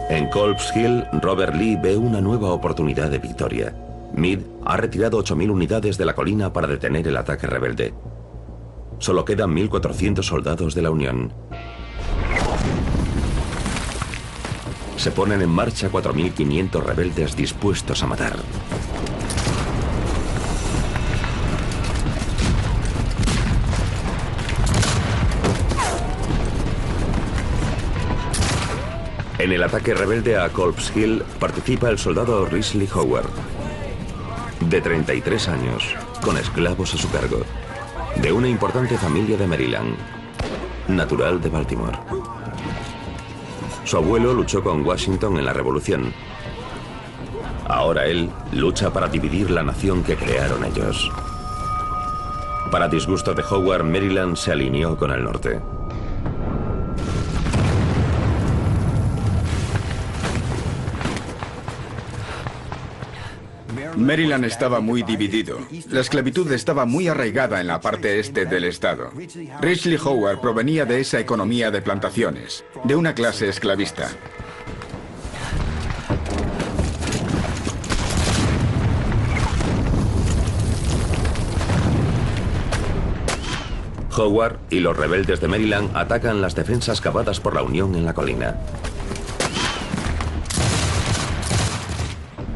En Culp's Hill, Robert Lee ve una nueva oportunidad de victoria. Meade ha retirado 8.000 unidades de la colina para detener el ataque rebelde. Solo quedan 1.400 soldados de la Unión. Se ponen en marcha 4.500 rebeldes dispuestos a matar. En el ataque rebelde a Culp's Hill participa el soldado Risley Howard, de 33 años, con esclavos a su cargo, de una importante familia de Maryland, natural de Baltimore. Su abuelo luchó con Washington en la Revolución. Ahora él lucha para dividir la nación que crearon ellos. Para disgusto de Howard, Maryland se alineó con el norte. Maryland estaba muy dividido. La esclavitud estaba muy arraigada en la parte este del estado. Risley Howard provenía de esa economía de plantaciones, de una clase esclavista. Howard y los rebeldes de Maryland atacan las defensas cavadas por la Unión en la colina.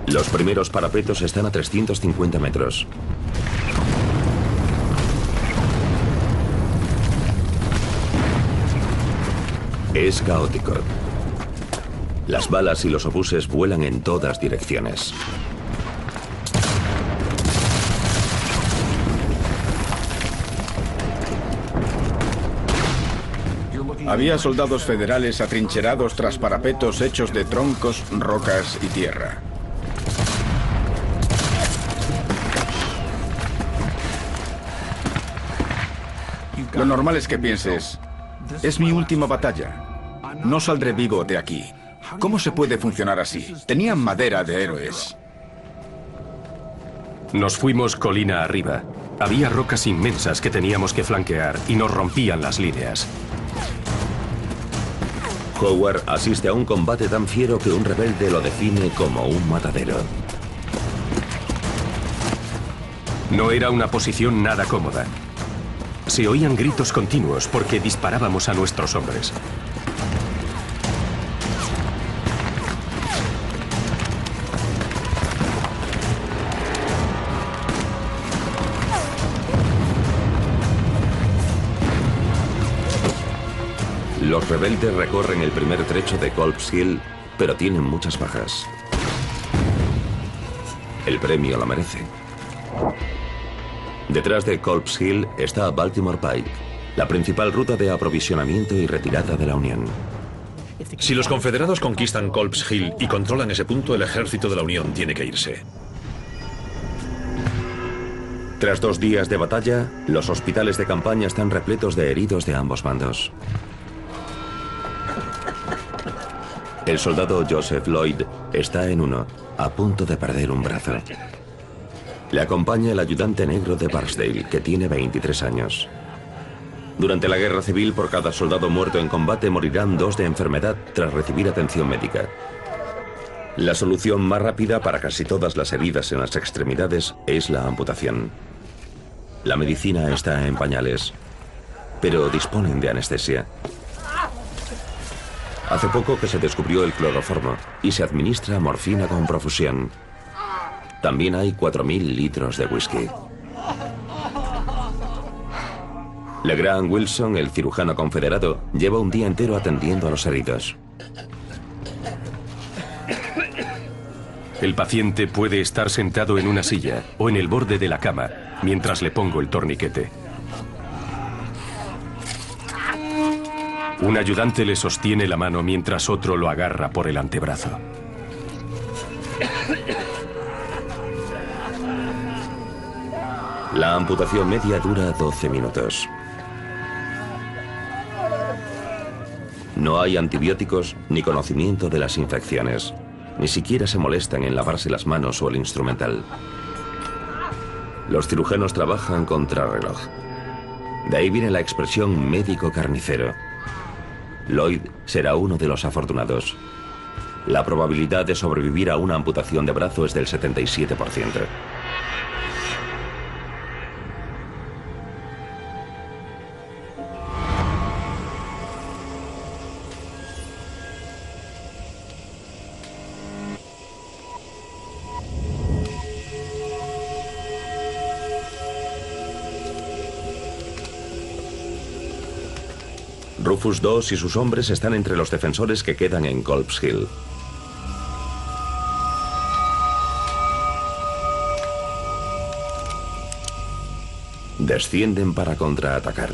Los primeros parapetos están a 350 metros. Es caótico. Las balas y los obuses vuelan en todas direcciones. Había soldados federales atrincherados tras parapetos hechos de troncos, rocas y tierra. Lo normal es que pienses, es mi última batalla. No saldré vivo de aquí. ¿Cómo se puede funcionar así? Tenían madera de héroes. Nos fuimos colina arriba. Había rocas inmensas que teníamos que flanquear y nos rompían las líneas. Howard asiste a un combate tan fiero que un rebelde lo define como un matadero. No era una posición nada cómoda. Se oían gritos continuos porque disparábamos a nuestros hombres. Los rebeldes recorren el primer trecho de Culp's Hill, pero tienen muchas bajas. El premio lo merece. Detrás de Culp's Hill está Baltimore Pike, la principal ruta de aprovisionamiento y retirada de la Unión. Si los confederados conquistan Culp's Hill y controlan ese punto, el ejército de la Unión tiene que irse. Tras 2 días de batalla, los hospitales de campaña están repletos de heridos de ambos bandos. El soldado Joseph Lloyd está en uno, a punto de perder un brazo. Le acompaña el ayudante negro de Barksdale, que tiene 23 años. Durante la guerra civil, por cada soldado muerto en combate, morirán 2 de enfermedad tras recibir atención médica. La solución más rápida para casi todas las heridas en las extremidades es la amputación. La medicina está en pañales, pero disponen de anestesia. Hace poco que se descubrió el cloroformo y se administra morfina con profusión. También hay 4.000 litros de whisky. LeGrand Wilson, el cirujano confederado, lleva un día entero atendiendo a los heridos. El paciente puede estar sentado en una silla o en el borde de la cama mientras le pongo el torniquete. Un ayudante le sostiene la mano mientras otro lo agarra por el antebrazo. La amputación media dura 12 minutos. No hay antibióticos ni conocimiento de las infecciones. Ni siquiera se molestan en lavarse las manos o el instrumental. Los cirujanos trabajan contrarreloj. De ahí viene la expresión médico carnicero. Lloyd será uno de los afortunados. La probabilidad de sobrevivir a una amputación de brazo es del 77%. Rufus II y sus hombres están entre los defensores que quedan en Culp's Hill. Descienden para contraatacar.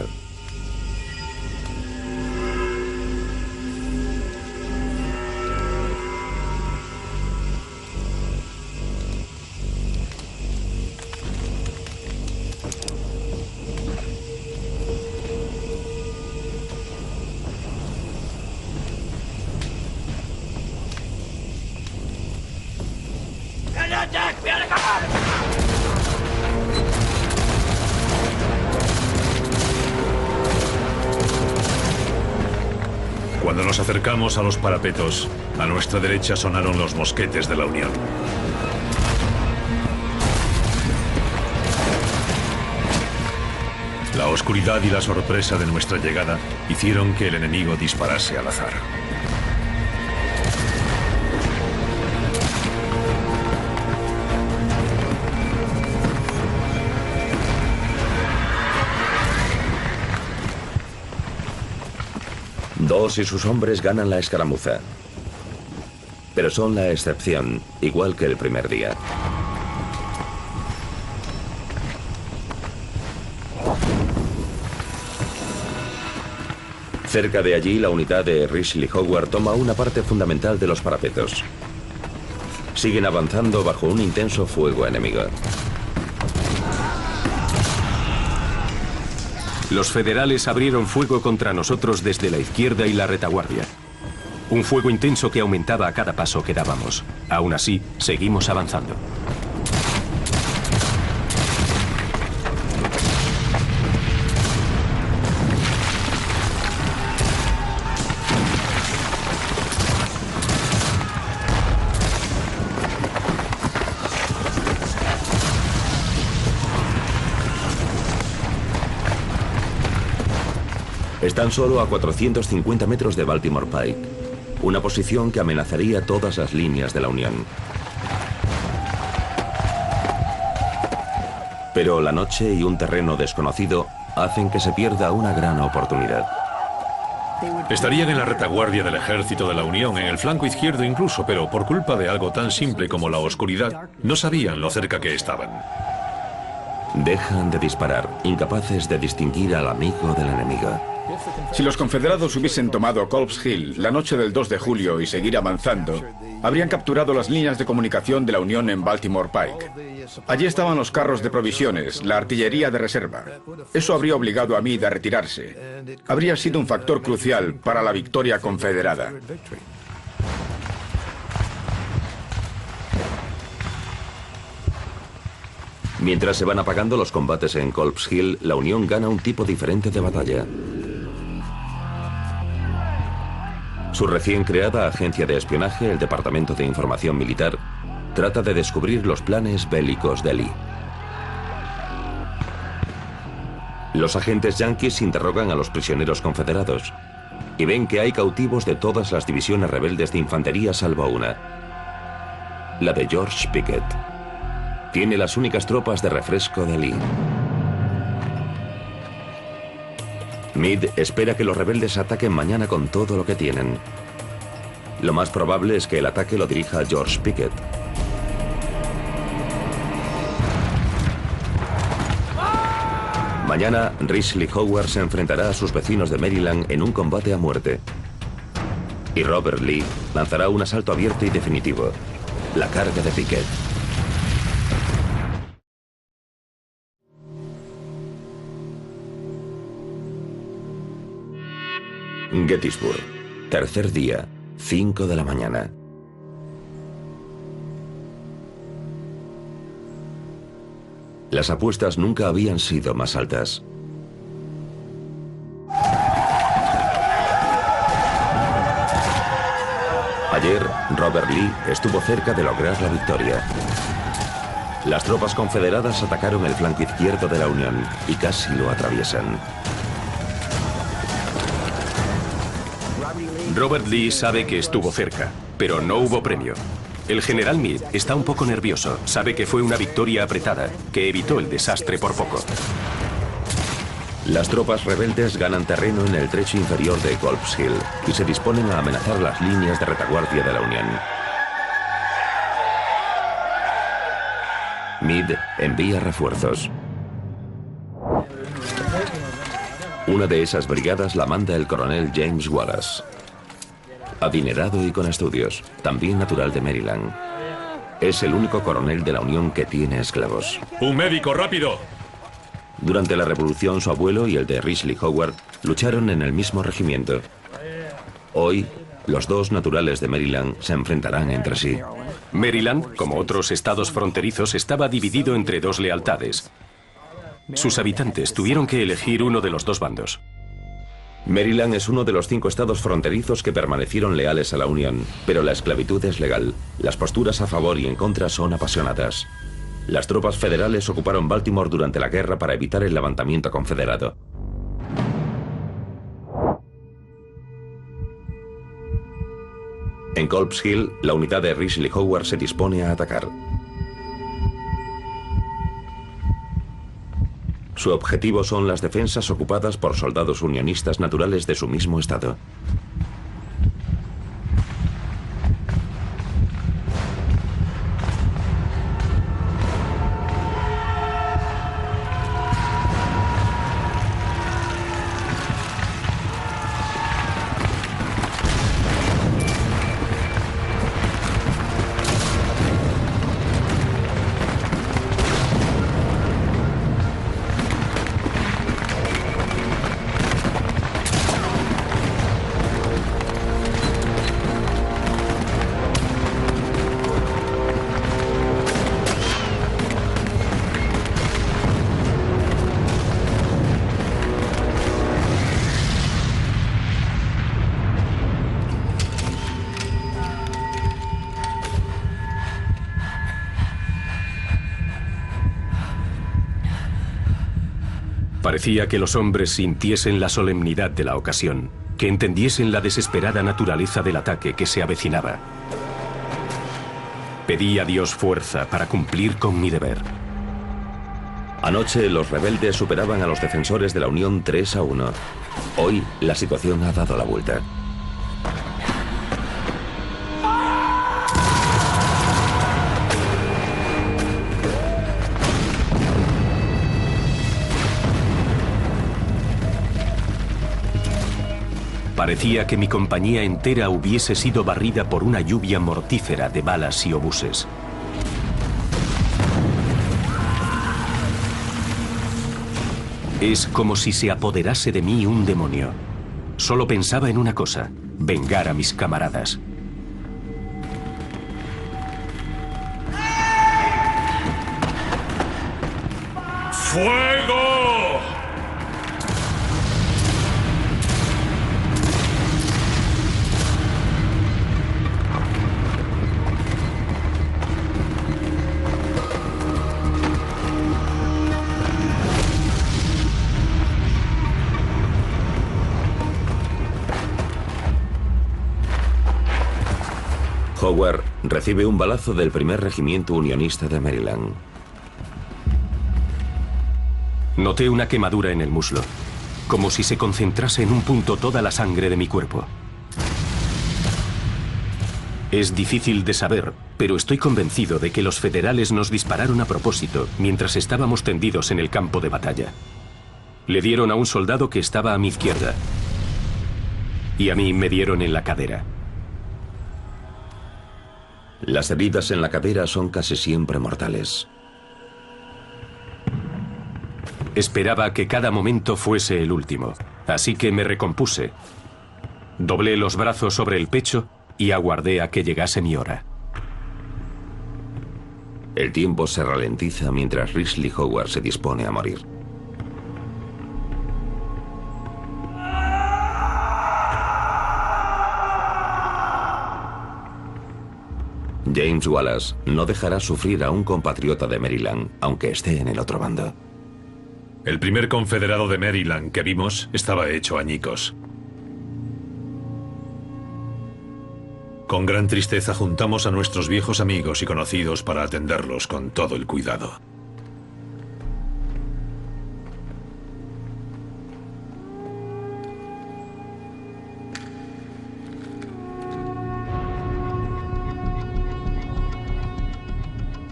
Cuando nos acercamos a los parapetos, a nuestra derecha sonaron los mosquetes de la Unión. La oscuridad y la sorpresa de nuestra llegada hicieron que el enemigo disparase al azar. Dos y sus hombres ganan la escaramuza. Pero son la excepción, igual que el primer día. Cerca de allí, la unidad de Risley Howard toma una parte fundamental de los parapetos. Siguen avanzando bajo un intenso fuego enemigo. Los federales abrieron fuego contra nosotros desde la izquierda y la retaguardia. Un fuego intenso que aumentaba a cada paso que dábamos. Aún así, seguimos avanzando. Están solo a 450 metros de Baltimore Pike, una posición que amenazaría todas las líneas de la Unión. Pero la noche y un terreno desconocido hacen que se pierda una gran oportunidad. Estarían en la retaguardia del ejército de la Unión, en el flanco izquierdo incluso, pero por culpa de algo tan simple como la oscuridad, no sabían lo cerca que estaban. Dejan de disparar, incapaces de distinguir al amigo del enemigo. Si los confederados hubiesen tomado Culp's Hill la noche del 2 de julio y seguir avanzando, habrían capturado las líneas de comunicación de la Unión en Baltimore Pike. Allí estaban los carros de provisiones, la artillería de reserva. Eso habría obligado a Meade a retirarse. Habría sido un factor crucial para la victoria confederada. Mientras se van apagando los combates en Culp's Hill, la Unión gana un tipo diferente de batalla. Su recién creada agencia de espionaje, el Departamento de Información Militar, trata de descubrir los planes bélicos de Lee. Los agentes yanquis interrogan a los prisioneros confederados y ven que hay cautivos de todas las divisiones rebeldes de infantería salvo una, la de George Pickett. Tiene las únicas tropas de refresco de Lee. Meade espera que los rebeldes ataquen mañana con todo lo que tienen. Lo más probable es que el ataque lo dirija George Pickett. Mañana, Risley Howard se enfrentará a sus vecinos de Maryland en un combate a muerte. Y Robert Lee lanzará un asalto abierto y definitivo, la carga de Pickett. Gettysburg, tercer día, 5 de la mañana. Las apuestas nunca habían sido más altas. Ayer, Robert Lee estuvo cerca de lograr la victoria. Las tropas confederadas atacaron el flanco izquierdo de la Unión y casi lo atraviesan. Robert Lee sabe que estuvo cerca, pero no hubo premio. El general Meade está un poco nervioso. Sabe que fue una victoria apretada, que evitó el desastre por poco. Las tropas rebeldes ganan terreno en el trecho inferior de Culp's Hill y se disponen a amenazar las líneas de retaguardia de la Unión. Meade envía refuerzos. Una de esas brigadas la manda el coronel James Wallace. Adinerado y con estudios, también natural de Maryland. Es el único coronel de la Unión que tiene esclavos. ¡Un médico, rápido! Durante la Revolución, su abuelo y el de Risley Howard lucharon en el mismo regimiento. Hoy, los dos naturales de Maryland se enfrentarán entre sí. Maryland, como otros estados fronterizos, estaba dividido entre dos lealtades. Sus habitantes tuvieron que elegir uno de los dos bandos. Maryland es uno de los 5 estados fronterizos que permanecieron leales a la Unión, pero la esclavitud es legal. Las posturas a favor y en contra son apasionadas. Las tropas federales ocuparon Baltimore durante la guerra para evitar el levantamiento confederado. En Culp's Hill, la unidad de Risley Howard se dispone a atacar. Su objetivo son las defensas ocupadas por soldados unionistas naturales de su mismo estado. Parecía que los hombres sintiesen la solemnidad de la ocasión, que entendiesen la desesperada naturaleza del ataque que se avecinaba. Pedí a Dios fuerza para cumplir con mi deber. Anoche los rebeldes superaban a los defensores de la Unión 3-1. Hoy la situación ha dado la vuelta. Parecía que mi compañía entera hubiese sido barrida por una lluvia mortífera de balas y obuses. Es como si se apoderase de mí un demonio. Solo pensaba en una cosa: vengar a mis camaradas. ¡Fuego! Howard recibe un balazo del primer regimiento unionista de Maryland. Noté una quemadura en el muslo, como si se concentrase en un punto toda la sangre de mi cuerpo. Es difícil de saber, pero estoy convencido de que los federales nos dispararon a propósito mientras estábamos tendidos en el campo de batalla. Le dieron a un soldado que estaba a mi izquierda, y a mí me dieron en la cadera. Las heridas en la cadera son casi siempre mortales. Esperaba que cada momento fuese el último, así que me recompuse. Doblé los brazos sobre el pecho y aguardé a que llegase mi hora. El tiempo se ralentiza mientras Risley Howard se dispone a morir. James Wallace no dejará sufrir a un compatriota de Maryland, aunque esté en el otro bando. El primer confederado de Maryland que vimos estaba hecho añicos. Con gran tristeza juntamos a nuestros viejos amigos y conocidos para atenderlos con todo el cuidado.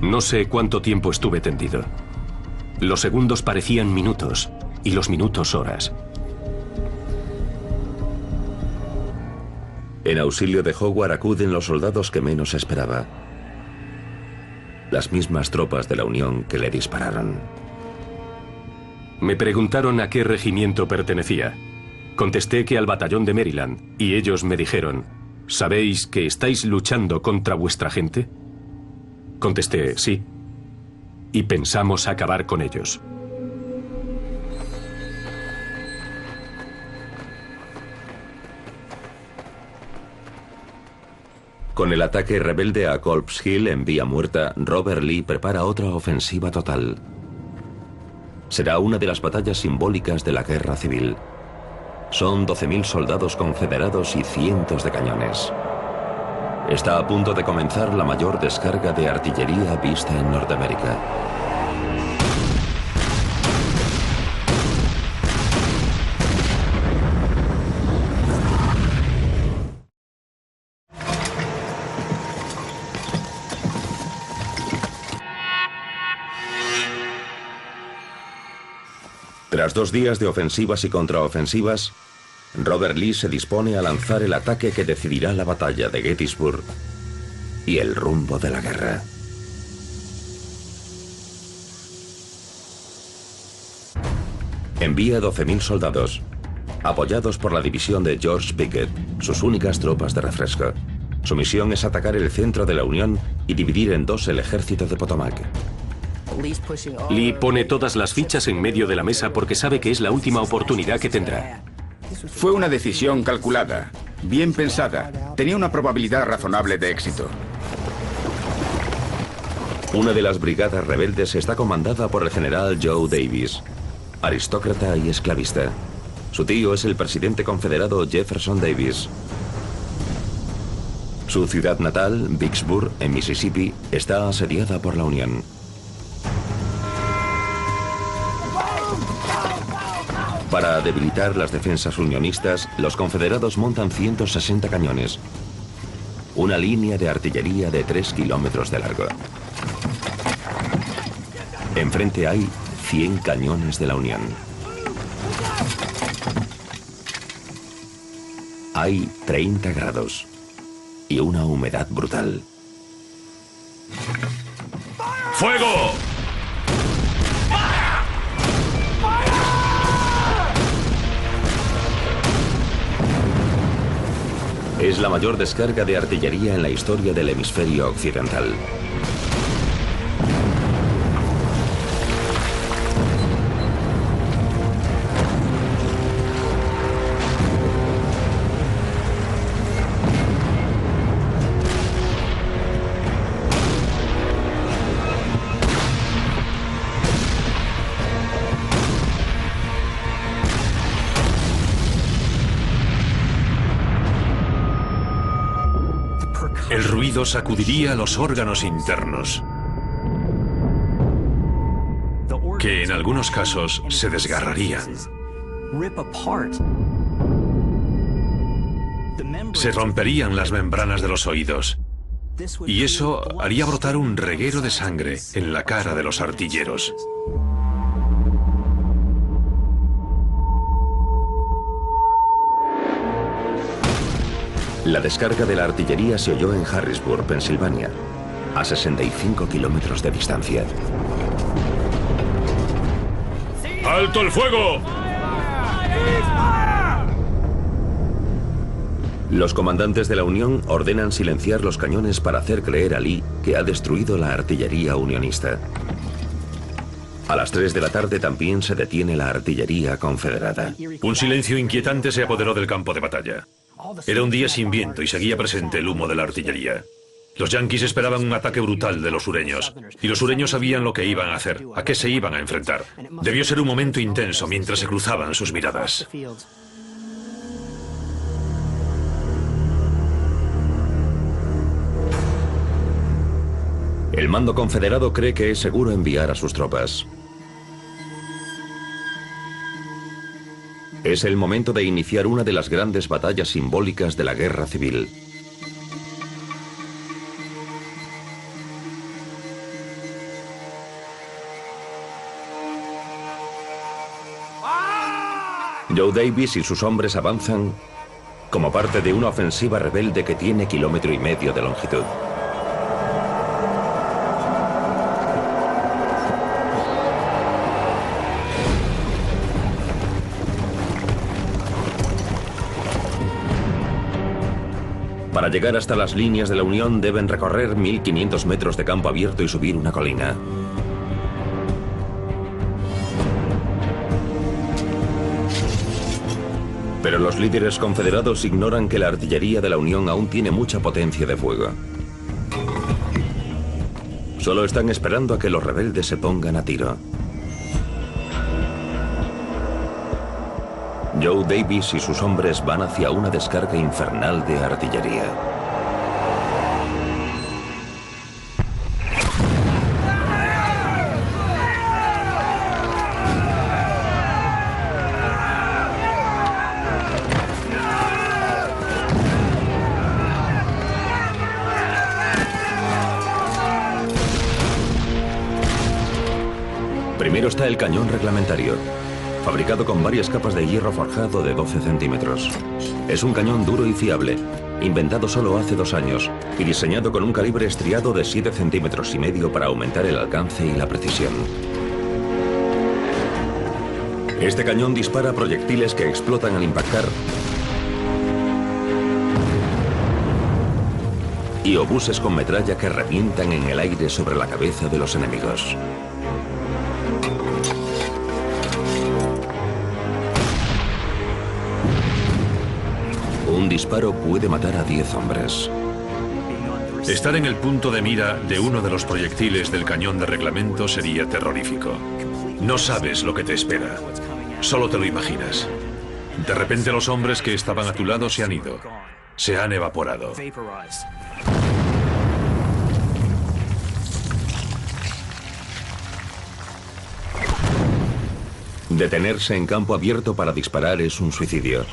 No sé cuánto tiempo estuve tendido. Los segundos parecían minutos y los minutos horas. En auxilio de Howard acuden los soldados que menos esperaba. Las mismas tropas de la Unión que le dispararon. Me preguntaron a qué regimiento pertenecía. Contesté que al batallón de Maryland, y ellos me dijeron: ¿sabéis que estáis luchando contra vuestra gente? Contesté, sí. Y pensamos acabar con ellos. Con el ataque rebelde a Culp's Hill en vía muerta, Robert Lee prepara otra ofensiva total. Será una de las batallas simbólicas de la guerra civil. Son 12.000 soldados confederados y cientos de cañones. Está a punto de comenzar la mayor descarga de artillería vista en Norteamérica. Tras 2 días de ofensivas y contraofensivas, Robert Lee se dispone a lanzar el ataque que decidirá la batalla de Gettysburg y el rumbo de la guerra. Envía 12.000 soldados, apoyados por la división de George Pickett, sus únicas tropas de refresco. Su misión es atacar el centro de la Unión y dividir en 2 el ejército de Potomac. Lee pone todas las fichas en medio de la mesa porque sabe que es la última oportunidad que tendrá. Fue una decisión calculada, bien pensada. Tenía una probabilidad razonable de éxito. Una de las brigadas rebeldes está comandada por el general Joe Davis. aristócrata y esclavista. Su tío es el presidente confederado Jefferson Davis. Su ciudad natal, Vicksburg, en Mississippi, está asediada por la Unión. Para debilitar las defensas unionistas, los confederados montan 160 cañones. Una línea de artillería de 3 kilómetros de largo. Enfrente hay 100 cañones de la Unión. Hay 30 grados y una humedad brutal. ¡Fuego! Es la mayor descarga de artillería en la historia del hemisferio occidental. El ruido sacudiría los órganos internos, que en algunos casos se desgarrarían. Se romperían las membranas de los oídos, y eso haría brotar un reguero de sangre en la cara de los artilleros. La descarga de la artillería se oyó en Harrisburg, Pensilvania, a 65 kilómetros de distancia. ¡Alto el fuego! Los comandantes de la Unión ordenan silenciar los cañones para hacer creer a Lee que ha destruido la artillería unionista. A las 3 de la tarde también se detiene la artillería confederada. Un silencio inquietante se apoderó del campo de batalla. Era un día sin viento y seguía presente el humo de la artillería. Los yanquis esperaban un ataque brutal de los sureños, y los sureños sabían lo que iban a hacer, a qué se iban a enfrentar. Debió ser un momento intenso mientras se cruzaban sus miradas. El mando confederado cree que es seguro enviar a sus tropas. Es el momento de iniciar una de las grandes batallas simbólicas de la guerra civil. Joe Davis y sus hombres avanzan como parte de una ofensiva rebelde que tiene 1,5 kilómetros de longitud. Para llegar hasta las líneas de la Unión deben recorrer 1.500 metros de campo abierto y subir una colina. Pero los líderes confederados ignoran que la artillería de la Unión aún tiene mucha potencia de fuego. Solo están esperando a que los rebeldes se pongan a tiro. Joe Davis y sus hombres van hacia una descarga infernal de artillería. Primero está el cañón reglamentario, fabricado con varias capas de hierro forjado de 12 centímetros. Es un cañón duro y fiable, inventado solo hace 2 años y diseñado con un calibre estriado de 7,5 centímetros para aumentar el alcance y la precisión. Este cañón dispara proyectiles que explotan al impactar y obuses con metralla que revientan en el aire sobre la cabeza de los enemigos. Un disparo puede matar a 10 hombres. Estar en el punto de mira de uno de los proyectiles del cañón de reglamento sería terrorífico. No sabes lo que te espera. Solo te lo imaginas. De repente los hombres que estaban a tu lado se han ido. Se han evaporado. Detenerse en campo abierto para disparar es un suicidio.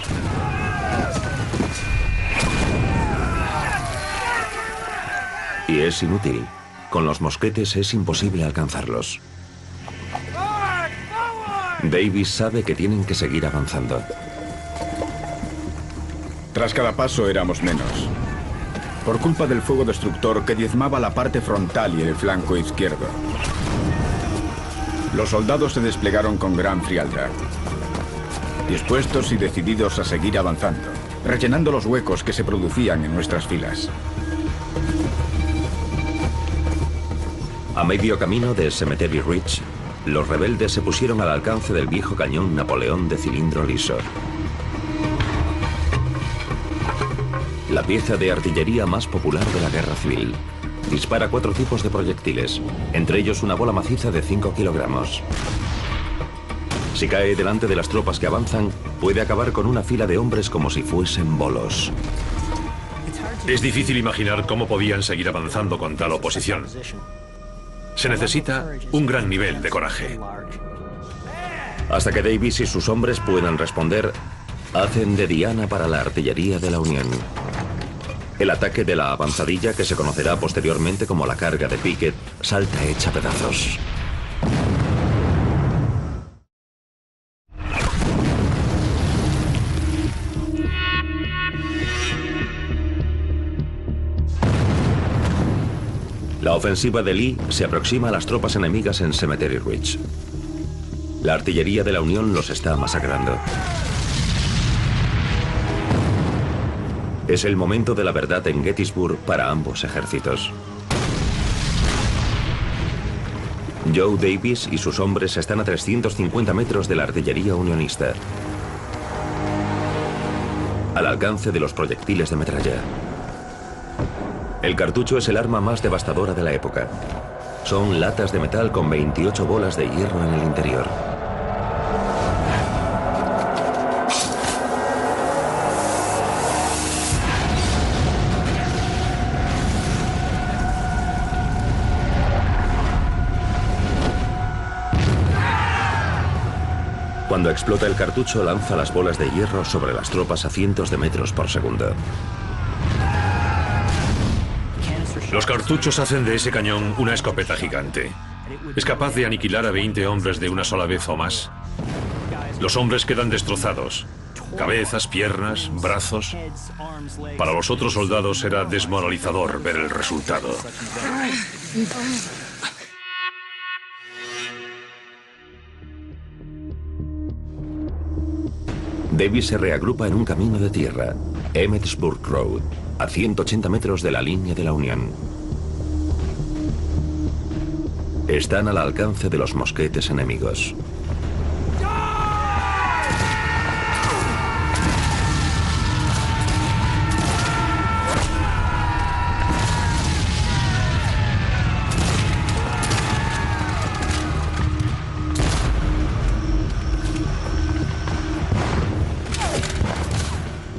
Y es inútil. Con los mosquetes es imposible alcanzarlos. Davis sabe que tienen que seguir avanzando. Tras cada paso éramos menos. Por culpa del fuego destructor que diezmaba la parte frontal y el flanco izquierdo. Los soldados se desplegaron con gran frialdad, dispuestos y decididos a seguir avanzando, rellenando los huecos que se producían en nuestras filas. A medio camino de Cemetery Ridge, los rebeldes se pusieron al alcance del viejo cañón Napoleón de cilindro liso. La pieza de artillería más popular de la guerra civil. Dispara 4 tipos de proyectiles, entre ellos una bola maciza de 5 kilogramos. Si cae delante de las tropas que avanzan, puede acabar con una fila de hombres como si fuesen bolos. Es difícil imaginar cómo podían seguir avanzando con tal oposición. Se necesita un gran nivel de coraje. Hasta que Davis y sus hombres puedan responder, hacen de diana para la artillería de la Unión. El ataque de la avanzadilla, que se conocerá posteriormente como la carga de Pickett, salta hecha pedazos. La ofensiva de Lee se aproxima a las tropas enemigas en Cemetery Ridge. La artillería de la Unión los está masacrando. Es el momento de la verdad en Gettysburg para ambos ejércitos. Joe Davis y sus hombres están a 350 metros de la artillería unionista, al alcance de los proyectiles de metralla. El cartucho es el arma más devastadora de la época. Son latas de metal con 28 bolas de hierro en el interior. Cuando explota el cartucho, lanza las bolas de hierro sobre las tropas a cientos de metros por segundo. Los cartuchos hacen de ese cañón una escopeta gigante. Es capaz de aniquilar a 20 hombres de una sola vez o más. Los hombres quedan destrozados. Cabezas, piernas, brazos. Para los otros soldados era desmoralizador ver el resultado. Davis se reagrupa en un camino de tierra, Emmetsburg Road, a 180 metros de la línea de la Unión. Están al alcance de los mosquetes enemigos.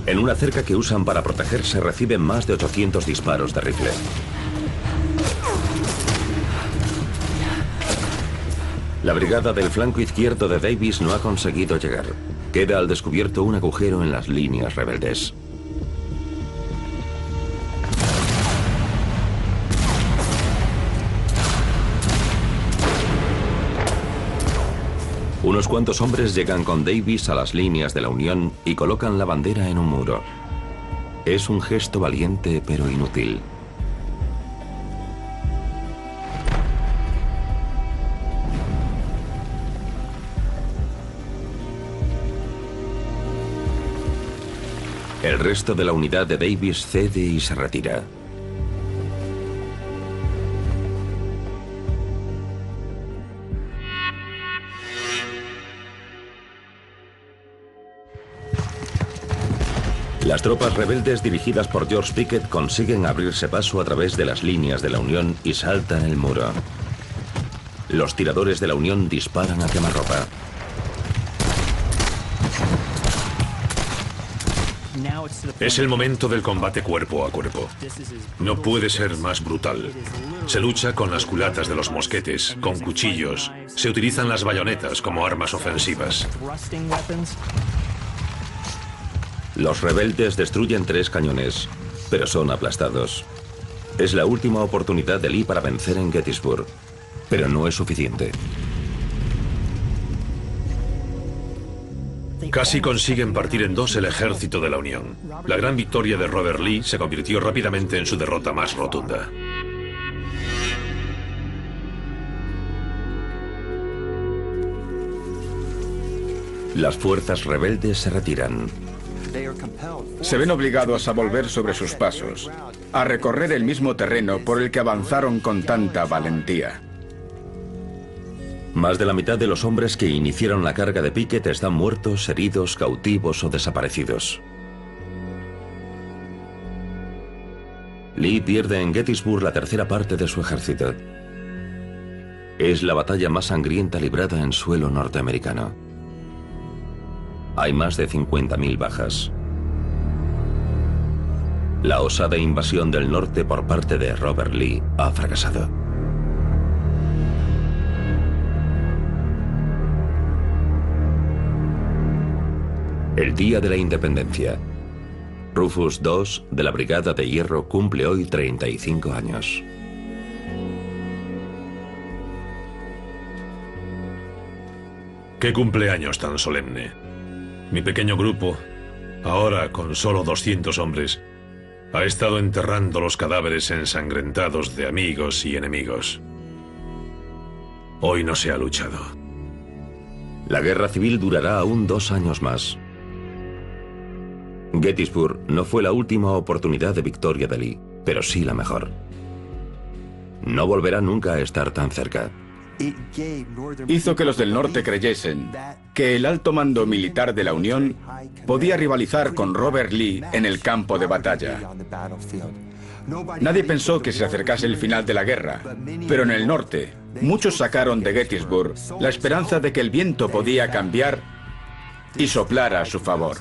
En una cerca que usan para protegerse reciben más de 800 disparos de rifle. La brigada del flanco izquierdo de Davis no ha conseguido llegar. Queda al descubierto un agujero en las líneas rebeldes. Unos cuantos hombres llegan con Davis a las líneas de la Unión y colocan la bandera en un muro. Es un gesto valiente pero inútil. El resto de la unidad de Davis cede y se retira. Las tropas rebeldes dirigidas por George Pickett consiguen abrirse paso a través de las líneas de la Unión y saltan el muro. Los tiradores de la Unión disparan a quemarropa. Es el momento del combate cuerpo a cuerpo. No puede ser más brutal. Se lucha con las culatas de los mosquetes, con cuchillos. Se utilizan las bayonetas como armas ofensivas. Los rebeldes destruyen 3 cañones, pero son aplastados. Es la última oportunidad de Lee para vencer en Gettysburg, pero no es suficiente. Casi consiguen partir en 2 el ejército de la Unión. La gran victoria de Robert Lee se convirtió rápidamente en su derrota más rotunda. Las fuerzas rebeldes se retiran. Se ven obligados a volver sobre sus pasos, a recorrer el mismo terreno por el que avanzaron con tanta valentía. Más de la mitad de los hombres que iniciaron la carga de Pickett están muertos, heridos, cautivos o desaparecidos. Lee pierde en Gettysburg la 1/3 parte de su ejército. Es la batalla más sangrienta librada en suelo norteamericano. Hay más de 50.000 bajas. La osada invasión del norte por parte de Robert Lee ha fracasado. El día de la independencia. Rufus II de la Brigada de Hierro cumple hoy 35 años. ¡Qué cumpleaños tan solemne! Mi pequeño grupo, ahora con solo 200 hombres, ha estado enterrando los cadáveres ensangrentados de amigos y enemigos. Hoy no se ha luchado. La guerra civil durará aún 2 años más. Gettysburg no fue la última oportunidad de victoria de Lee, pero sí la mejor. No volverá nunca a estar tan cerca. Hizo que los del norte creyesen que el alto mando militar de la Unión podía rivalizar con Robert Lee en el campo de batalla. Nadie pensó que se acercase el final de la guerra, pero en el norte, muchos sacaron de Gettysburg la esperanza de que el viento podía cambiar y soplar a su favor.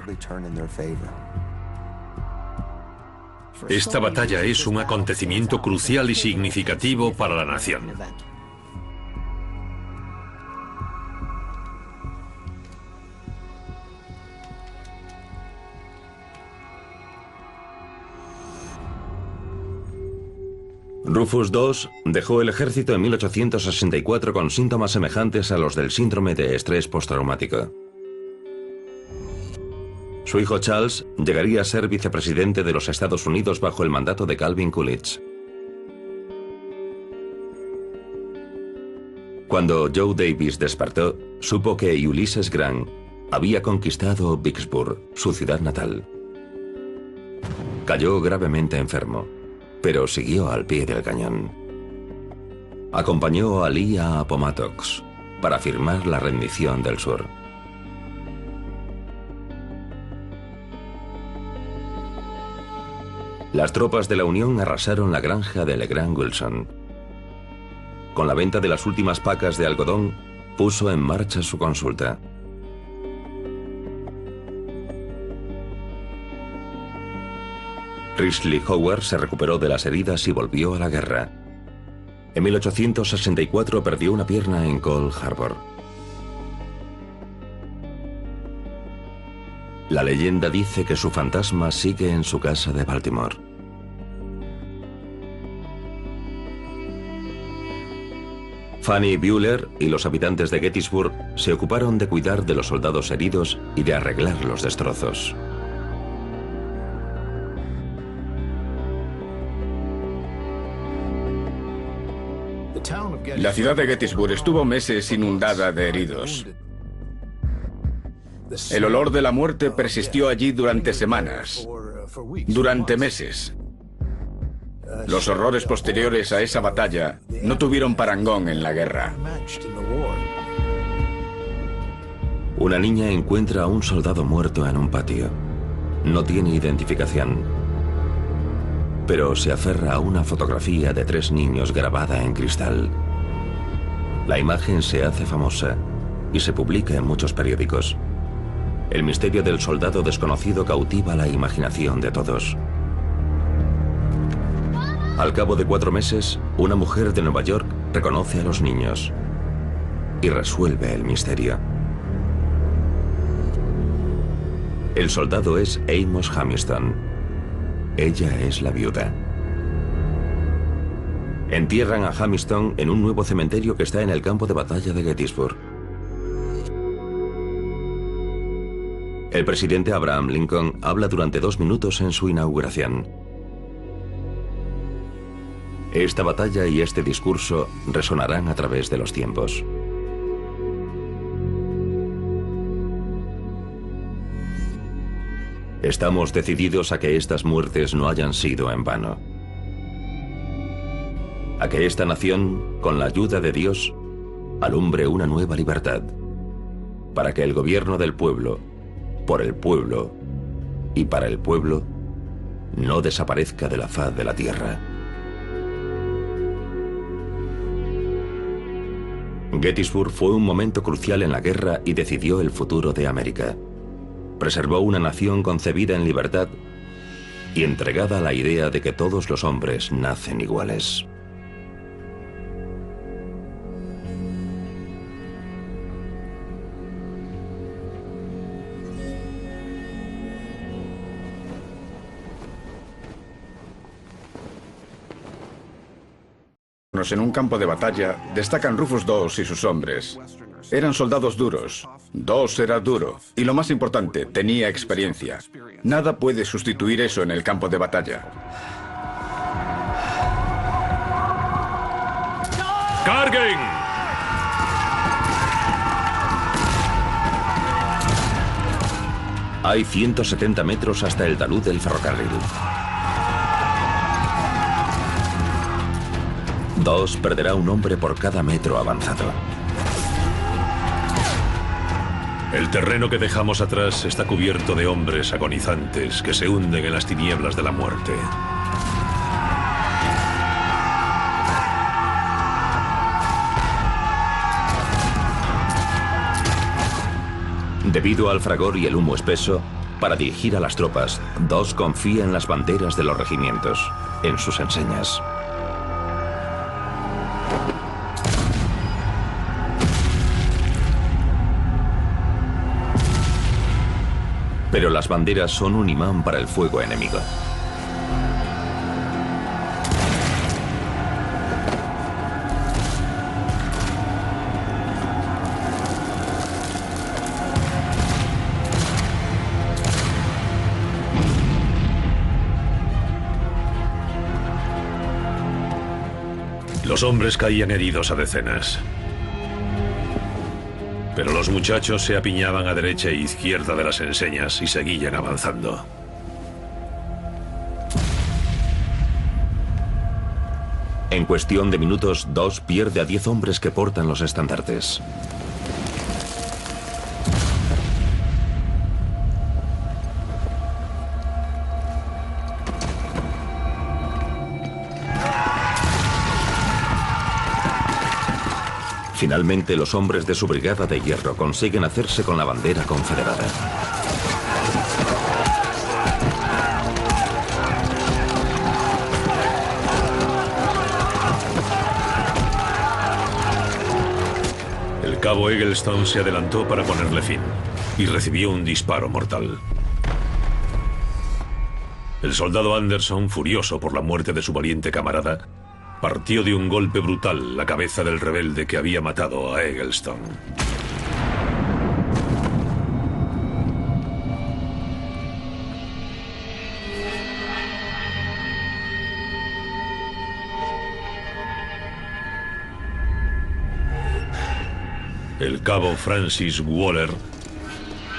Esta batalla es un acontecimiento crucial y significativo para la nación. Rufus II dejó el ejército en 1864 con síntomas semejantes a los del síndrome de estrés postraumático. Su hijo Charles llegaría a ser vicepresidente de los Estados Unidos bajo el mandato de Calvin Coolidge. Cuando Joe Davis despertó, supo que Ulysses Grant había conquistado Vicksburg, su ciudad natal. Cayó gravemente enfermo, pero siguió al pie del cañón. Acompañó a Lee a Appomattox para firmar la rendición del sur. Las tropas de la Unión arrasaron la granja de LeGrand Wilson. Con la venta de las últimas pacas de algodón, puso en marcha su consulta. Risley Howard se recuperó de las heridas y volvió a la guerra. En 1864 perdió una pierna en Cold Harbor. La leyenda dice que su fantasma sigue en su casa de Baltimore. Fanny Bueller y los habitantes de Gettysburg se ocuparon de cuidar de los soldados heridos y de arreglar los destrozos. La ciudad de Gettysburg estuvo meses inundada de heridos. El olor de la muerte persistió allí durante semanas, durante meses. Los horrores posteriores a esa batalla no tuvieron parangón en la guerra. Una niña encuentra a un soldado muerto en un patio. No tiene identificación, pero se aferra a una fotografía de 3 niños grabada en cristal. La imagen se hace famosa y se publica en muchos periódicos. El misterio del soldado desconocido cautiva la imaginación de todos. Al cabo de 4 meses, una mujer de Nueva York reconoce a los niños y resuelve el misterio. El soldado es Amos Hamilton. Ella es la viuda. Entierran a Hamilton en un nuevo cementerio que está en el campo de batalla de Gettysburg. El presidente Abraham Lincoln habla durante 2 minutos en su inauguración. Esta batalla y este discurso resonarán a través de los tiempos. Estamos decididos a que estas muertes no hayan sido en vano. A que esta nación, con la ayuda de Dios, alumbre una nueva libertad, para que el gobierno del pueblo, por el pueblo y para el pueblo, no desaparezca de la faz de la tierra. Gettysburg fue un momento crucial en la guerra y decidió el futuro de América. Preservó una nación concebida en libertad y entregada a la idea de que todos los hombres nacen iguales. En un campo de batalla destacan Rufus II y sus hombres. Eran soldados duros. II era duro. Y lo más importante, tenía experiencia. Nada puede sustituir eso en el campo de batalla. ¡Carguen! Hay 170 metros hasta el talud del ferrocarril. II perderá un hombre por cada metro avanzado. El terreno que dejamos atrás está cubierto de hombres agonizantes que se hunden en las tinieblas de la muerte. Debido al fragor y el humo espeso, para dirigir a las tropas, II confía en las banderas de los regimientos, en sus enseñas. Pero las banderas son un imán para el fuego enemigo. Los hombres caían heridos a decenas. Pero los muchachos se apiñaban a derecha e izquierda de las enseñas y seguían avanzando. En cuestión de minutos, II pierde a 10 hombres que portan los estandartes. Finalmente, los hombres de su brigada de hierro consiguen hacerse con la bandera confederada. El cabo Eggleston se adelantó para ponerle fin y recibió un disparo mortal. El soldado Anderson, furioso por la muerte de su valiente camarada, partió de un golpe brutal la cabeza del rebelde que había matado a Eggleston. El cabo Francis Waller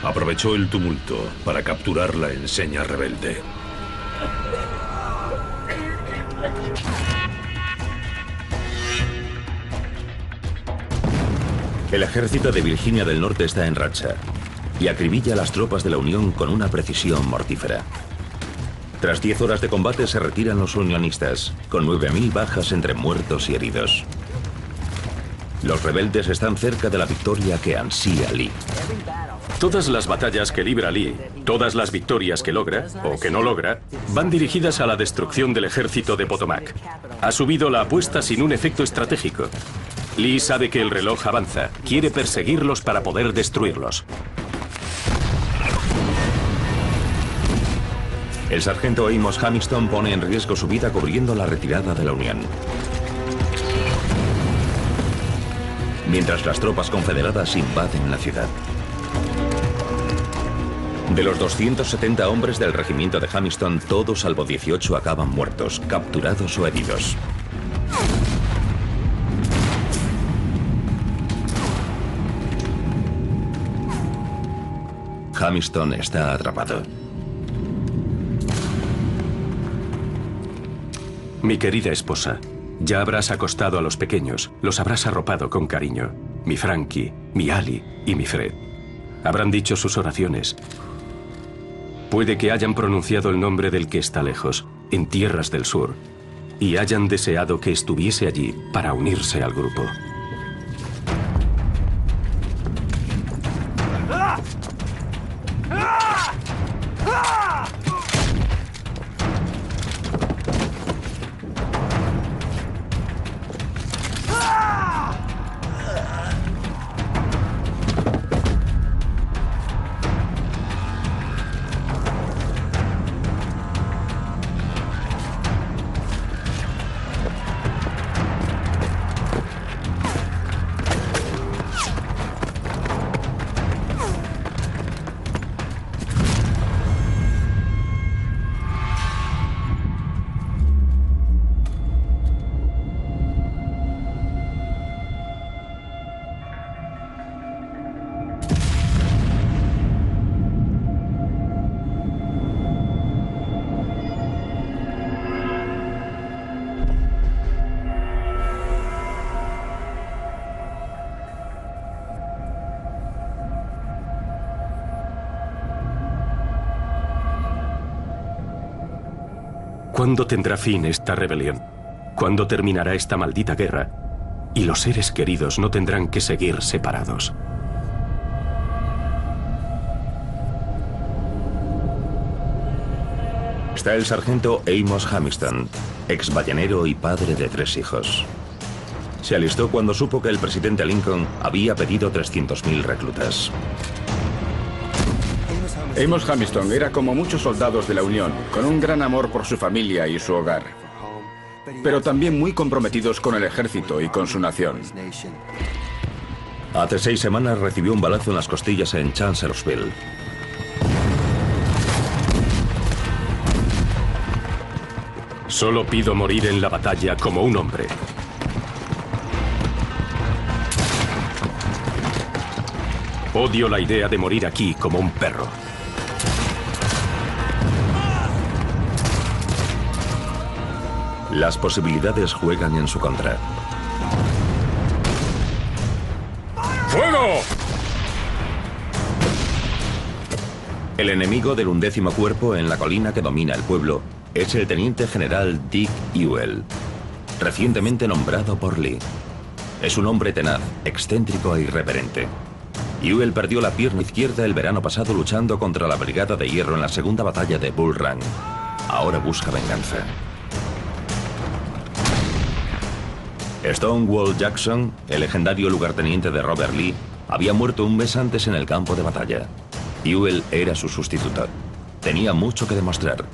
aprovechó el tumulto para capturar la enseña rebelde. El ejército de Virginia del Norte está en racha y acribilla a las tropas de la Unión con una precisión mortífera. Tras 10 horas de combate se retiran los unionistas, con 9.000 bajas entre muertos y heridos. Los rebeldes están cerca de la victoria que ansía Lee. Todas las batallas que libra Lee, todas las victorias que logra, o que no logra, van dirigidas a la destrucción del ejército de Potomac. Ha subido la apuesta sin un efecto estratégico. Lee sabe que el reloj avanza, quiere perseguirlos para poder destruirlos. El sargento Amos Hamilton pone en riesgo su vida cubriendo la retirada de la Unión. Mientras las tropas confederadas invaden la ciudad. De los 270 hombres del regimiento de Hamilton, todos salvo 18 acaban muertos, capturados o heridos. Hamilton está atrapado. Mi querida esposa, ya habrás acostado a los pequeños, los habrás arropado con cariño. Mi Frankie, mi Ali y mi Fred. Habrán dicho sus oraciones. Puede que hayan pronunciado el nombre del que está lejos, en tierras del sur, y hayan deseado que estuviese allí para unirse al grupo. ¿Cuándo tendrá fin esta rebelión? ¿Cuándo terminará esta maldita guerra? Y los seres queridos no tendrán que seguir separados. Está el sargento Amos Hamilton, ex ballenero y padre de 3 hijos. Se alistó cuando supo que el presidente Lincoln había pedido 300.000 reclutas. Amos Hamilton era como muchos soldados de la Unión, con un gran amor por su familia y su hogar, pero también muy comprometidos con el ejército y con su nación. Hace 6 semanas recibió un balazo en las costillas en Chancellorsville. Solo pido morir en la batalla como un hombre. Odio la idea de morir aquí como un perro. Las posibilidades juegan en su contra. ¡Fuego! El enemigo del 11º cuerpo en la colina que domina el pueblo es el teniente general Dick Ewell, recientemente nombrado por Lee. Es un hombre tenaz, excéntrico e irreverente. Ewell perdió la pierna izquierda el verano pasado luchando contra la Brigada de Hierro en la segunda batalla de Bull Run. Ahora busca venganza. Stonewall Jackson, el legendario lugarteniente de Robert Lee, había muerto un mes antes en el campo de batalla. Ewell era su sustituto. Tenía mucho que demostrar.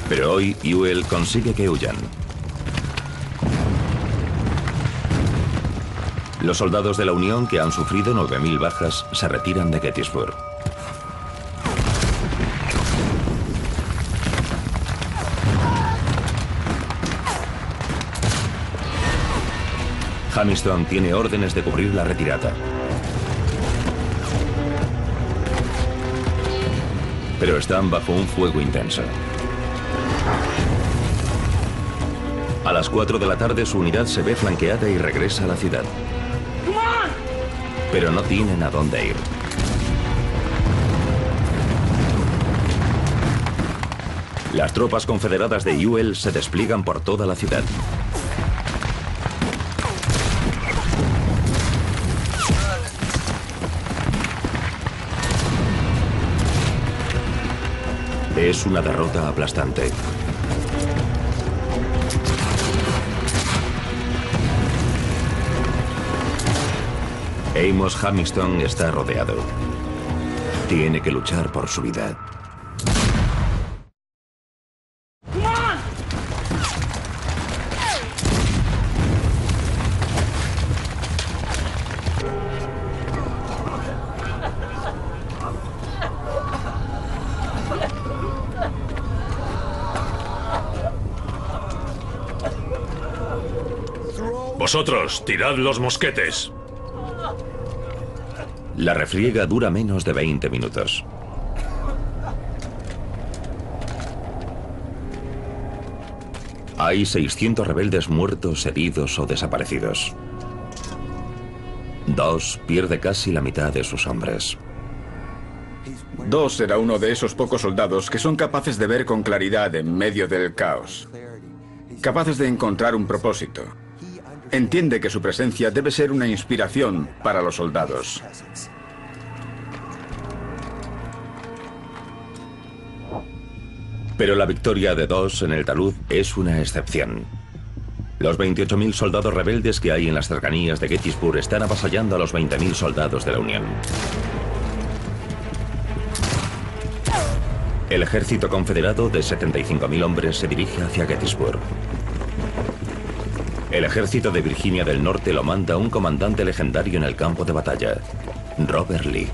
Pero hoy Ewell consigue que huyan. Los soldados de la Unión, que han sufrido 9.000 bajas, se retiran de Gettysburg. Hamilton tiene órdenes de cubrir la retirada. Pero están bajo un fuego intenso. A las 4 de la tarde su unidad se ve flanqueada y regresa a la ciudad. Pero no tienen a dónde ir. Las tropas confederadas de Ewell se despliegan por toda la ciudad. Es una derrota aplastante. Amos Hamilton está rodeado. Tiene que luchar por su vida. Vosotros, tirad los mosquetes. La refriega dura menos de 20 minutos. Hay 600 rebeldes muertos, heridos o desaparecidos. Dos pierde casi la mitad de sus hombres. Dos era uno de esos pocos soldados que son capaces de ver con claridad en medio del caos. Capaces de encontrar un propósito. Entiende que su presencia debe ser una inspiración para los soldados. Pero la victoria de Dos en el talud es una excepción. Los 28.000 soldados rebeldes que hay en las cercanías de Gettysburg están avasallando a los 20.000 soldados de la Unión. El ejército confederado de 75.000 hombres se dirige hacia Gettysburg. El ejército de Virginia del Norte lo manda un comandante legendario en el campo de batalla, Robert Lee.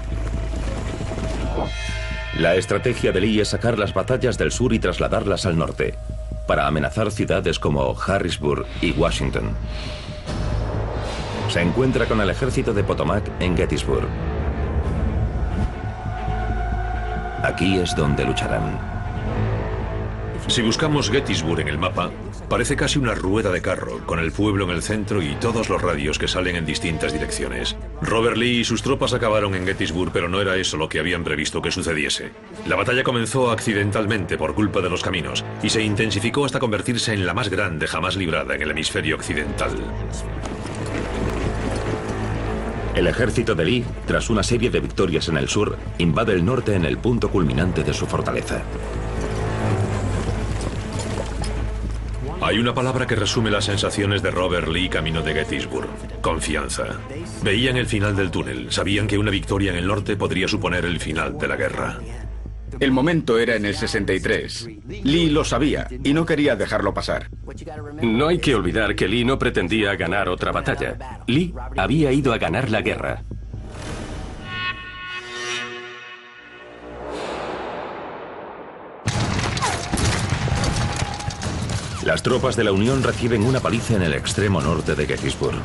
La estrategia de Lee es sacar las batallas del sur y trasladarlas al norte, para amenazar ciudades como Harrisburg y Washington. Se encuentra con el ejército de Potomac en Gettysburg. Aquí es donde lucharán. Si buscamos Gettysburg en el mapa, parece casi una rueda de carro, con el pueblo en el centro y todos los radios que salen en distintas direcciones. Robert Lee y sus tropas acabaron en Gettysburg, pero no era eso lo que habían previsto que sucediese. La batalla comenzó accidentalmente por culpa de los caminos, y se intensificó hasta convertirse en la más grande jamás librada en el hemisferio occidental. El ejército de Lee, tras una serie de victorias en el sur, invade el norte en el punto culminante de su fortaleza. Hay una palabra que resume las sensaciones de Robert Lee camino de Gettysburg: confianza. Veían el final del túnel, sabían que una victoria en el norte podría suponer el final de la guerra. El momento era en el 63. Lee lo sabía y no quería dejarlo pasar. No hay que olvidar que Lee no pretendía ganar otra batalla. Lee había ido a ganar la guerra. Las tropas de la Unión reciben una paliza en el extremo norte de Gettysburg.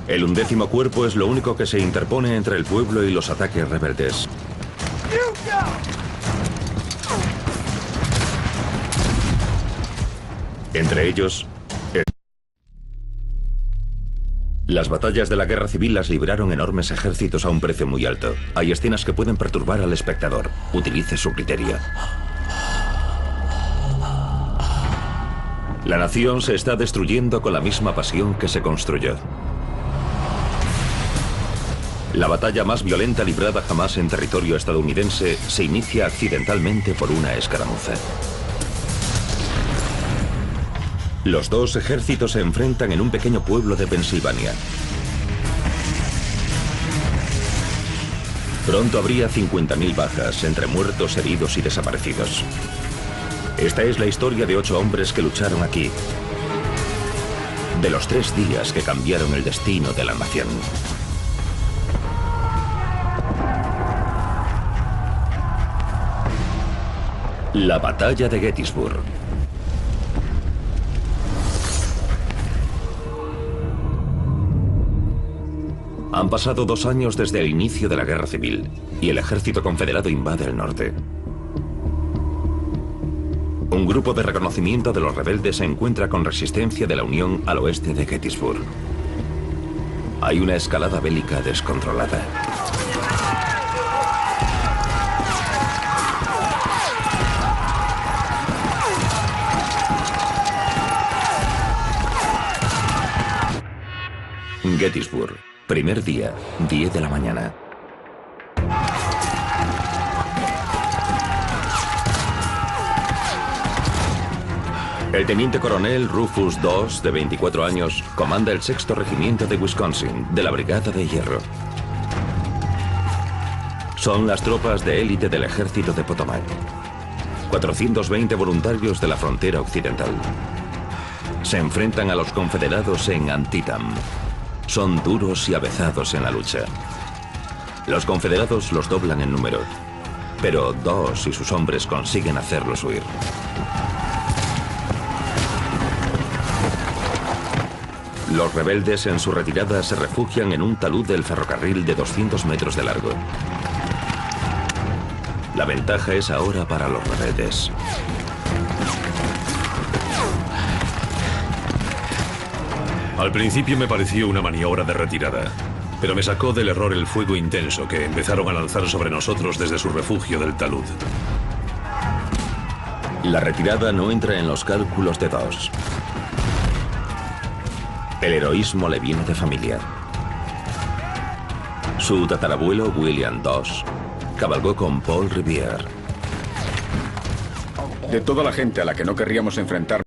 El 11º cuerpo es lo único que se interpone entre el pueblo y los ataques rebeldes. Entre ellos, las batallas de la guerra civil las libraron enormes ejércitos a un precio muy alto. Hay escenas que pueden perturbar al espectador. Utilice su criterio. La nación se está destruyendo con la misma pasión que se construyó. La batalla más violenta librada jamás en territorio estadounidense se inicia accidentalmente por una escaramuza. Los dos ejércitos se enfrentan en un pequeño pueblo de Pensilvania. Pronto habría 50.000 bajas entre muertos, heridos y desaparecidos. Esta es la historia de 8 hombres que lucharon aquí. De los 3 días que cambiaron el destino de la nación. La batalla de Gettysburg. Han pasado 2 años desde el inicio de la guerra civil y el ejército confederado invade el norte. Un grupo de reconocimiento de los rebeldes se encuentra con resistencia de la Unión al oeste de Gettysburg. Hay una escalada bélica descontrolada. Gettysburg, primer día, 10 de la mañana. El teniente coronel Rufus Doss, de 24 años, comanda el 6º Regimiento de Wisconsin, de la Brigada de Hierro. Son las tropas de élite del ejército de Potomac. 420 voluntarios de la frontera occidental. Se enfrentan a los confederados en Antietam. Son duros y avezados en la lucha. Los confederados los doblan en número, pero Doss y sus hombres consiguen hacerlos huir. Los rebeldes en su retirada se refugian en un talud del ferrocarril de 200 metros de largo. La ventaja es ahora para los rebeldes. Al principio me pareció una maniobra de retirada, pero me sacó del error el fuego intenso que empezaron a lanzar sobre nosotros desde su refugio del talud. La retirada no entra en los cálculos de Doss. El heroísmo le viene de familia. Su tatarabuelo, William Doss, cabalgó con Paul Revere. De toda la gente a la que no querríamos enfrentar,